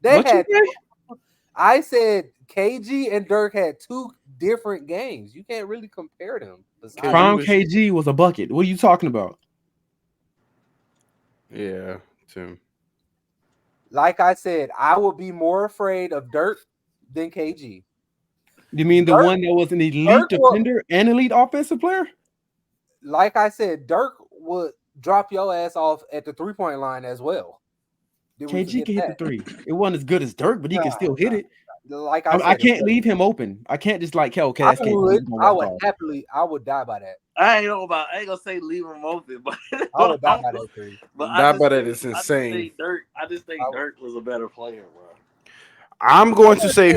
Speaker 2: They
Speaker 1: What you
Speaker 2: had.
Speaker 1: say?
Speaker 2: I said KG and Dirk had two different games. You can't really compare them.
Speaker 3: KG
Speaker 1: Prime
Speaker 3: was-
Speaker 1: KG was a bucket. What are you talking about?
Speaker 3: Yeah, Tim.
Speaker 2: Like I said, I would be more afraid of Dirk than KG.
Speaker 1: You mean the
Speaker 2: Dirk-
Speaker 1: one that was an elite
Speaker 2: Dirk was-
Speaker 1: defender and elite offensive player?
Speaker 2: Like I said, Dirk would drop your ass off at the 3-point line as well. Did we
Speaker 1: KG
Speaker 2: forget
Speaker 1: can hit
Speaker 2: that?
Speaker 1: the three. It wasn't as good as Dirk, but he can still hit it.
Speaker 2: Like
Speaker 1: I
Speaker 2: said,
Speaker 1: can't leave him open. I can't just like, okay,
Speaker 2: I
Speaker 1: that's KG.
Speaker 2: would.
Speaker 1: He's gonna
Speaker 2: I
Speaker 1: walk
Speaker 2: would
Speaker 1: off.
Speaker 2: happily. I would die by that.
Speaker 4: I ain't gonna say leave him open, but
Speaker 2: I would die by that too.
Speaker 4: But
Speaker 3: Die by that
Speaker 4: think-
Speaker 3: is insane.
Speaker 4: I just think Dirk was a better player, bro.
Speaker 3: I'm going to say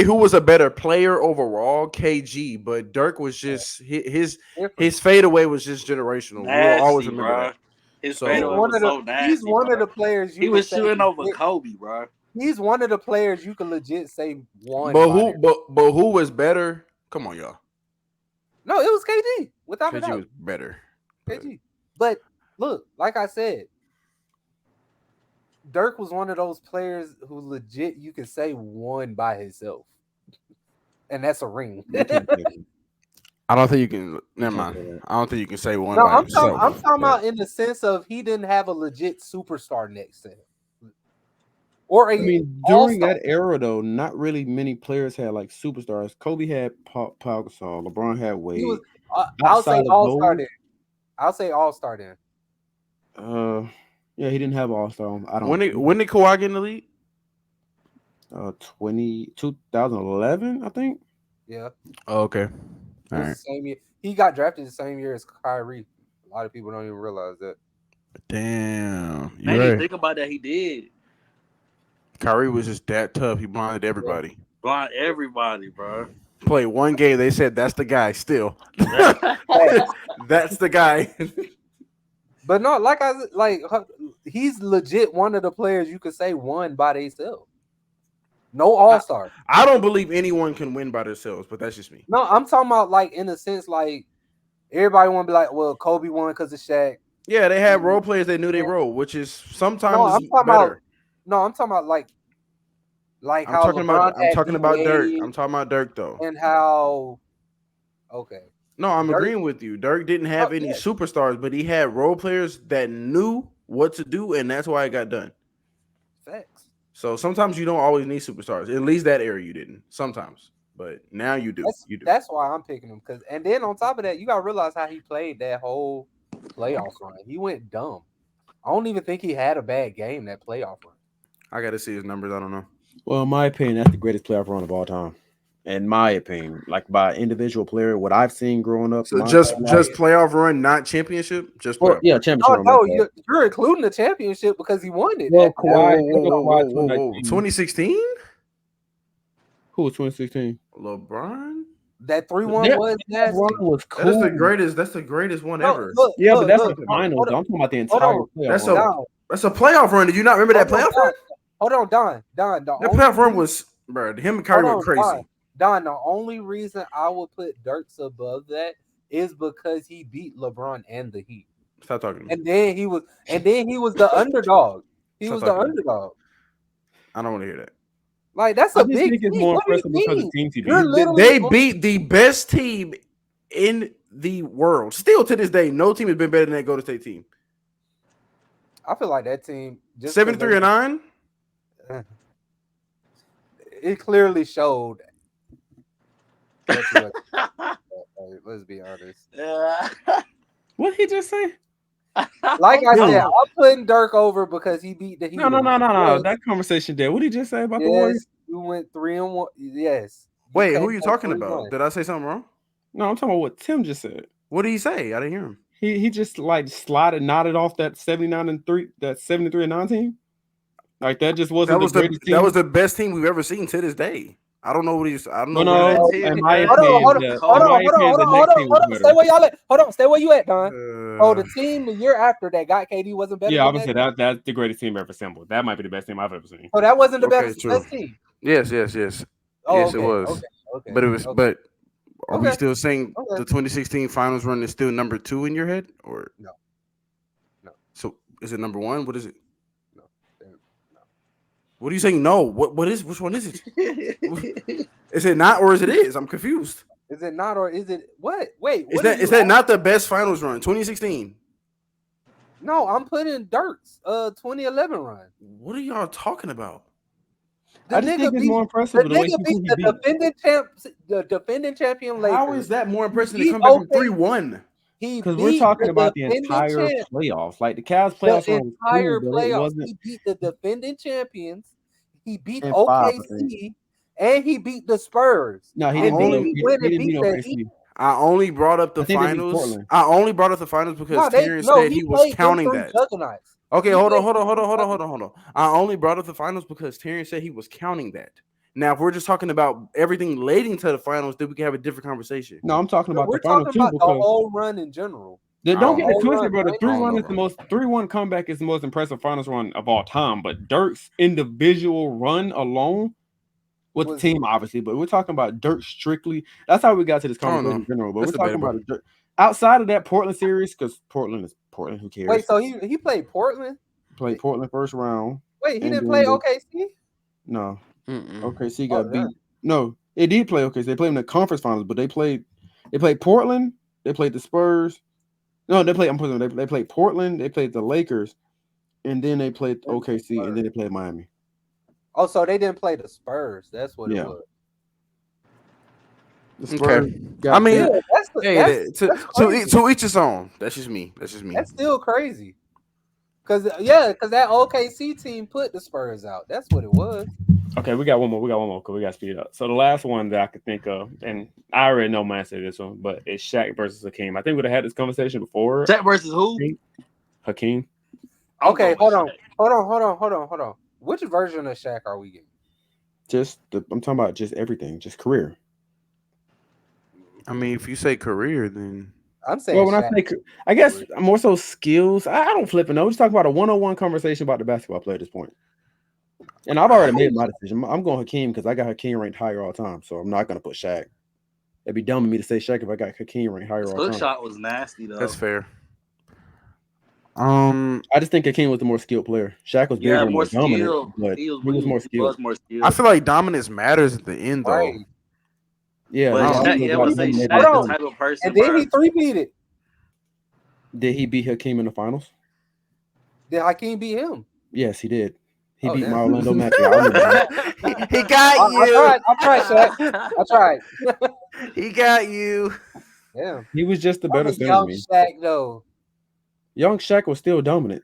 Speaker 3: who was a better player overall, KG, but Dirk was just his fadeaway was just generational.
Speaker 4: Nasty,
Speaker 3: We'll always remember
Speaker 4: bro.
Speaker 3: that.
Speaker 4: His
Speaker 3: So-
Speaker 4: fadeaway was so nasty.
Speaker 2: He's one
Speaker 4: bro.
Speaker 2: of the players
Speaker 4: He
Speaker 2: you
Speaker 4: was
Speaker 2: could say
Speaker 4: shooting over
Speaker 2: legit-
Speaker 4: Kobe, bro.
Speaker 2: He's one of the players you can legit say one.
Speaker 3: But
Speaker 2: by
Speaker 3: who
Speaker 2: it.
Speaker 3: but who was better? Come on, y'all.
Speaker 2: No, it was KG without a
Speaker 3: KG
Speaker 2: doubt.
Speaker 3: was better.
Speaker 2: KG. But look, like I said, Dirk was one of those players who legit you could say won by himself, and that's a ring.
Speaker 3: I don't think you can. Never mind. I don't think you can say one.
Speaker 2: No,
Speaker 3: by
Speaker 2: I'm
Speaker 3: himself,
Speaker 2: talking
Speaker 3: but-
Speaker 2: about in the sense of he didn't have a legit superstar next to him. Or a
Speaker 1: I mean, during that era, though, not really many players had like superstars. Kobe had Pau Gasol. LeBron had Wade.
Speaker 2: he was, I'll say
Speaker 1: Outside of
Speaker 2: all-star
Speaker 1: those-
Speaker 2: then. I'll say all-star then.
Speaker 1: Yeah, he didn't have All-Star. I don't.
Speaker 3: When did Kawhi get in the league?
Speaker 1: 2011, I think.
Speaker 2: Yeah.
Speaker 3: Oh, okay.
Speaker 2: It
Speaker 3: All
Speaker 2: was
Speaker 3: right.
Speaker 2: the same year. He got drafted the same year as Kyrie. A lot of people don't even realize that.
Speaker 3: Damn.
Speaker 4: Man,
Speaker 3: You're
Speaker 4: you
Speaker 3: right.
Speaker 4: think about that, he did.
Speaker 3: Kyrie was just that tough. He blinded everybody.
Speaker 4: Blind everybody, bro.
Speaker 3: Played one game. They said that's the guy. Still, that's the guy.
Speaker 2: But no, he's legit one of the players you could say won by themselves. No all-star.
Speaker 3: I don't believe anyone can win by themselves, but that's just me.
Speaker 2: No, I'm talking about like in a sense, like everybody want to be like, well, Kobe won because of Shaq.
Speaker 3: Yeah, they had role players. They knew they role, which is sometimes
Speaker 2: No, I'm talking
Speaker 3: better.
Speaker 2: about. No, I'm talking about like
Speaker 3: I'm
Speaker 2: how
Speaker 3: talking about.
Speaker 2: LeBron
Speaker 3: I'm
Speaker 2: had
Speaker 3: talking about Dirk.
Speaker 2: D-Wade
Speaker 3: I'm talking about Dirk though.
Speaker 2: and how. Okay.
Speaker 3: No, I'm
Speaker 2: Dirk-
Speaker 3: agreeing with you. Dirk didn't have
Speaker 2: Oh,
Speaker 3: any
Speaker 2: yeah.
Speaker 3: superstars, but he had role players that knew what to do, and that's why it got done.
Speaker 2: Facts.
Speaker 3: So sometimes you don't always need superstars. At least that era you didn't. Sometimes, but now you do. You do.
Speaker 2: That's why I'm picking him. And then on top of that, you gotta realize how he played that whole playoff run. He went dumb. I don't even think he had a bad game that playoff run.
Speaker 3: I got to see his numbers. I don't know.
Speaker 1: Well, in my opinion, that's the greatest playoff run of all time. In my opinion, like by individual player, what I've seen growing up.
Speaker 3: So just playoff run, not championship. Just playoff.
Speaker 1: Well, yeah, championship.
Speaker 2: No, you're including the championship because he won it.
Speaker 1: Well,
Speaker 3: Kawhi,
Speaker 1: Kawhi
Speaker 3: 2016.
Speaker 1: Who was 2016?
Speaker 3: LeBron.
Speaker 2: That 3-1 was nasty.
Speaker 1: Was cool.
Speaker 3: That's the greatest. That's the greatest one ever.
Speaker 2: Look,
Speaker 1: but that's the
Speaker 2: hold
Speaker 1: finals. I'm talking about the entire playoff.
Speaker 3: That's a playoff run. Did you not remember that playoff run?
Speaker 2: Hold on, Don.
Speaker 3: That playoff run was, bro. Him and Kyrie were crazy.
Speaker 2: Don, the only reason I would put Dirks above that is because he beat LeBron and the Heat.
Speaker 3: Stop talking to me.
Speaker 2: And then he was the underdog. He was the underdog.
Speaker 3: I don't want to hear that.
Speaker 2: Like that's a big
Speaker 1: thing. More impressive because the team
Speaker 3: they beat the best team in the world. Still to this day, no team has been better than that Golden State team.
Speaker 2: I feel like that team
Speaker 3: 73-9.
Speaker 2: It clearly showed. Let's be honest.
Speaker 1: What did he just say?
Speaker 2: Like I said, I'm putting Dirk over because he beat the Heat.
Speaker 1: No. That conversation there. What did he just say about the Warriors?
Speaker 2: You went 3-1. Yes.
Speaker 3: Wait, who are you talking about? Did I say something wrong?
Speaker 1: No, I'm talking about what Tim just said.
Speaker 3: What did he say? I didn't hear him.
Speaker 1: He just like nodded off that 79-3, that 73-9 team. Like that just wasn't the greatest team.
Speaker 3: That was the best team we've ever seen to this day. I don't know what he's. I don't know.
Speaker 1: No, in my opinion,
Speaker 2: hold on. Stay where y'all at. Hold on. Stay where you at, Don. The team the year after that got KD wasn't better.
Speaker 1: Yeah, I would say that's the greatest team ever assembled. That might be the best team I've ever seen.
Speaker 2: So that wasn't the best team.
Speaker 3: Yes.
Speaker 2: Oh,
Speaker 3: yes, it was. Okay. But it was. But are we still saying the 2016 finals run is still number 2 in your head, or
Speaker 2: no?
Speaker 3: So is it number 1? What is it? What are you saying? No. What is? Which one is it? Is it not or is it is? I'm confused.
Speaker 2: Is it not or is it what? Wait.
Speaker 3: Is that not the best finals run? 2016.
Speaker 2: No, I'm putting Dirk's 2011 run.
Speaker 3: What are y'all talking about?
Speaker 1: I just think it's more impressive.
Speaker 2: The nigga beat the defending champion Lakers.
Speaker 3: How is that more impressive than come back from 3-1?
Speaker 1: Because we're talking about the entire playoffs. Like the Cavs playoffs.
Speaker 2: The entire playoffs. He beat the defending champions. He beat OKC. And he beat the Spurs.
Speaker 1: No, he didn't beat OKC.
Speaker 3: I only brought up the finals. I only brought up the finals because Terrence said he was counting that. Okay, hold on. I only brought up the finals because Terrence said he was counting that. Now, if we're just talking about everything leading to the finals, then we can have a different conversation.
Speaker 1: No, I'm talking about
Speaker 2: the finals too. We're talking about the whole run in general.
Speaker 1: Don't get it twisted, bro. The 3-1 comeback is the most impressive finals run of all time. But Dirk's individual run alone with the team, obviously, but we're talking about Dirk strictly. That's how we got to this conversation in general. But we're talking about Dirk outside of that Portland series because Portland is Portland. Who cares?
Speaker 2: Wait, so he played Portland?
Speaker 1: Played Portland first round.
Speaker 2: Wait, he didn't play OKC?
Speaker 1: No. OKC got beat. No, it did play OKC. They played in the conference finals, but they played Portland. They played the Spurs. No, they played Portland. They played the Lakers, and then they played OKC, and then they played Miami.
Speaker 2: Oh, so they didn't play the Spurs. That's what it was.
Speaker 3: Okay. I mean, to each his own. That's just me.
Speaker 2: That's still crazy. Because that OKC team put the Spurs out. That's what it was.
Speaker 1: Okay, we got one more because we got to speed up. So the last one that I could think of, and I already know my answer to this one, but it's Shaq versus Hakeem. I think we'd have had this conversation before.
Speaker 4: Shaq versus who?
Speaker 1: Hakeem.
Speaker 2: Okay, hold on. Which version of Shaq are we getting?
Speaker 1: I'm talking about just everything, just career.
Speaker 3: I mean, if you say career, then
Speaker 2: I'm saying.
Speaker 1: Well, when I say, I guess more so skills. I don't flip it. No, we're just talking about a one-on-one conversation about the basketball player at this point. And I've already made my decision. I'm going Hakeem because I got Hakeem ranked higher all the time. So I'm not going to put Shaq. It'd be dumb of me to say Shaq if I got Hakeem ranked higher all the time.
Speaker 4: Hook shot was nasty though.
Speaker 3: That's fair.
Speaker 1: I just think Hakeem was the more skilled player. Shaq was bigger and more dominant, but he was more skilled.
Speaker 3: I feel like dominance matters at the end, though.
Speaker 2: Right.
Speaker 1: Yeah,
Speaker 4: Shaq type of person.
Speaker 2: And then he 3-peated.
Speaker 1: Did he beat Hakeem in the finals?
Speaker 2: Did Hakeem beat him?
Speaker 1: Yes, he did. He beat my Orlando Magic.
Speaker 3: He got you.
Speaker 2: I tried, Shaq. I tried.
Speaker 3: He got you.
Speaker 2: Yeah.
Speaker 1: He was just the better center.
Speaker 2: Young Shaq, though.
Speaker 1: Young Shaq was still dominant.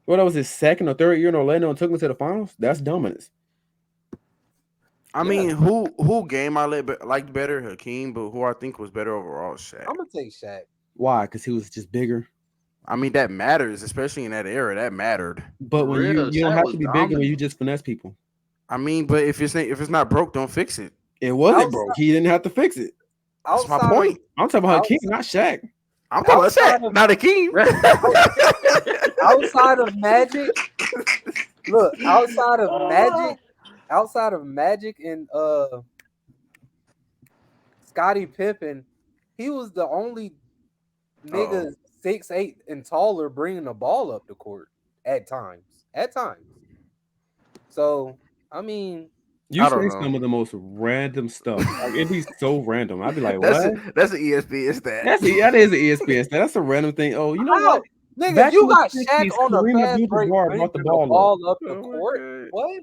Speaker 1: Well, that was his second or third year in Orlando and took him to the finals. That's dominance.
Speaker 3: I mean, who game I liked better, Hakeem, but who I think was better overall, Shaq.
Speaker 2: I'm gonna take Shaq.
Speaker 1: Why? Because he was just bigger.
Speaker 3: I mean, that matters, especially in that era. That mattered.
Speaker 1: But when you
Speaker 4: real,
Speaker 1: don't
Speaker 4: Shaq
Speaker 1: have
Speaker 4: was
Speaker 1: to be bigger when
Speaker 4: dominant.
Speaker 1: you just finesse people.
Speaker 3: I mean, but if it's not broke, don't fix it.
Speaker 1: It wasn't
Speaker 2: Outside-
Speaker 1: broke. He didn't have to fix it.
Speaker 3: That's my
Speaker 2: Outside
Speaker 3: point.
Speaker 1: I'm talking about Hakeem,
Speaker 2: outside-
Speaker 1: not Shaq.
Speaker 3: I'm talking about
Speaker 2: outside
Speaker 3: Shaq,
Speaker 2: of-
Speaker 3: not Hakeem.
Speaker 2: outside of Magic, look, outside of Magic and Scottie Pippen, he was the only nigga 6'8" and taller bringing the ball up the court at times. So I mean,
Speaker 1: You
Speaker 3: I don't
Speaker 1: say
Speaker 3: know.
Speaker 1: some of the most random stuff. Like, it'd be so random. I'd be like,
Speaker 3: That's
Speaker 1: what?
Speaker 3: that's an ESPN stat.
Speaker 1: That is an ESPN stat. That's a random thing. Oh, you know
Speaker 2: how?
Speaker 1: what?
Speaker 2: Nigga,
Speaker 1: Back
Speaker 2: you
Speaker 1: in the
Speaker 2: got
Speaker 1: 60s,
Speaker 2: Shaq on a
Speaker 1: Kareem
Speaker 2: fast
Speaker 1: Abdul-Jabbar
Speaker 2: break
Speaker 1: brought
Speaker 2: bringing
Speaker 1: the
Speaker 2: the
Speaker 1: ball
Speaker 2: ball up the
Speaker 3: Oh my
Speaker 2: court.
Speaker 3: God.
Speaker 2: What?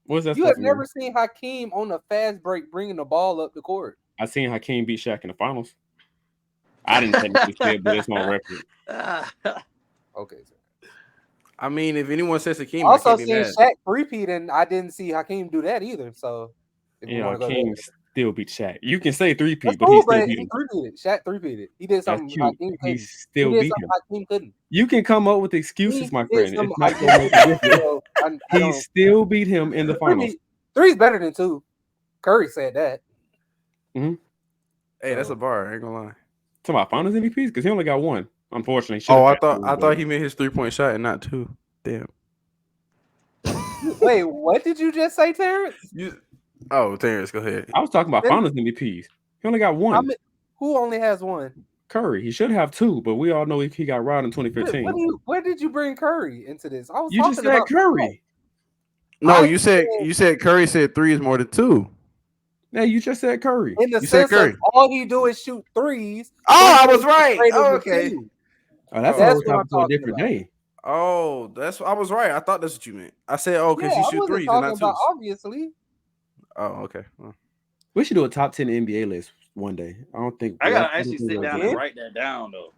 Speaker 1: What's that
Speaker 2: You
Speaker 1: supposed
Speaker 2: have
Speaker 1: to
Speaker 2: never
Speaker 1: mean?
Speaker 2: seen Hakeem on a fast break bringing the ball up the court.
Speaker 1: I seen Hakeem beat Shaq in the finals. I didn't technically see it, but it's on record.
Speaker 2: Okay.
Speaker 3: I mean, if anyone says Hakeem,
Speaker 2: I also
Speaker 3: I can't be
Speaker 2: seen
Speaker 3: mad.
Speaker 2: Shaq repeat, and I didn't see Hakeem do that either. So if you
Speaker 1: Yeah,
Speaker 2: want to go
Speaker 1: Hakeem
Speaker 2: there,
Speaker 1: still beat Shaq. You can say three-peat,
Speaker 2: that's
Speaker 1: but
Speaker 2: cool.
Speaker 1: he still
Speaker 2: But
Speaker 1: beat
Speaker 2: he
Speaker 1: him.
Speaker 2: repeated. Shaq repeated. He did
Speaker 1: That's
Speaker 2: something
Speaker 1: cute.
Speaker 2: Hakeem
Speaker 1: He
Speaker 2: couldn't.
Speaker 1: still
Speaker 2: He did
Speaker 1: beat
Speaker 2: something
Speaker 1: him.
Speaker 2: Hakeem couldn't.
Speaker 1: You can come up with excuses, my
Speaker 2: He did
Speaker 1: friend. It's
Speaker 2: something
Speaker 1: not
Speaker 2: Hakeem
Speaker 1: gonna make a
Speaker 2: couldn't.
Speaker 1: difference.
Speaker 2: So I
Speaker 1: He
Speaker 2: don't.
Speaker 1: still beat him in the finals.
Speaker 2: Three's better than two. Curry said that.
Speaker 3: Hey, that's a bar. I ain't gonna lie.
Speaker 1: Talking about finals MVPs because he only got one. Unfortunately.
Speaker 3: Oh, I
Speaker 1: Should've had two,
Speaker 3: thought
Speaker 1: but-
Speaker 3: he meant his 3-point shot and not two. Damn.
Speaker 2: Wait, what did you just say, Terrence?
Speaker 3: Terrence, go ahead.
Speaker 1: I was talking about finals MVPs. He only got one.
Speaker 2: Who only has one?
Speaker 1: Curry. He should have two, but we all know he got robbed in 2015.
Speaker 2: Where did you bring Curry into this? I was
Speaker 1: You
Speaker 2: talking
Speaker 1: just said
Speaker 2: about
Speaker 1: Curry.
Speaker 3: No,
Speaker 2: I
Speaker 3: you said Curry said 3 is more than 2.
Speaker 1: Yeah, you just said Curry.
Speaker 2: in the
Speaker 3: You said
Speaker 2: sense of
Speaker 3: Curry.
Speaker 2: all he do is shoot threes.
Speaker 3: Oh, I was right.
Speaker 2: Straight
Speaker 3: Oh,
Speaker 2: over
Speaker 3: okay.
Speaker 2: two.
Speaker 1: Oh, that's
Speaker 2: That's
Speaker 1: a
Speaker 2: what I'm
Speaker 1: topic for a
Speaker 2: talking
Speaker 1: different
Speaker 2: about.
Speaker 1: day.
Speaker 3: Oh, I was right. I thought that's what you meant. I said, because
Speaker 2: Yeah,
Speaker 3: you
Speaker 2: I
Speaker 3: shoot
Speaker 2: wasn't
Speaker 3: 3s and
Speaker 2: talking
Speaker 3: not 2s.
Speaker 2: about obviously.
Speaker 3: Oh, okay. Well,
Speaker 1: We should do a top 10 NBA list one day. I don't think
Speaker 4: I gotta actually sit down and
Speaker 2: Yeah.
Speaker 4: write that down though.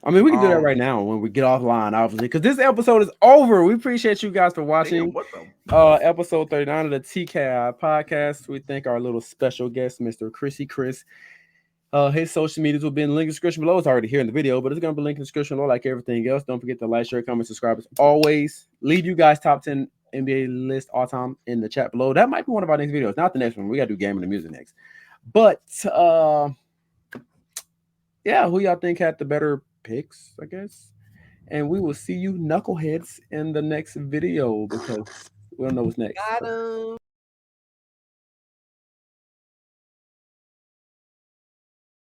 Speaker 1: I mean, we can do that right now when we get offline, obviously, because this episode is over. We appreciate you guys for watching.
Speaker 3: damn, what the?
Speaker 1: Episode 39 of the TKI podcast. We thank our little special guest, Mr. Chris. His social medias will be in the link in the description below. It's already here in the video, but it's going to be linked in the description below like everything else. Don't forget to like, share, comment, subscribe as always. Leave you guys top 10 NBA list all time in the chat below. That might be one of our next videos. Not the next one. We got to do gaming and music next. But, yeah, who y'all think had the better picks, I guess? And we will see you knuckleheads in the next video because we don't know what's next.
Speaker 2: Got him.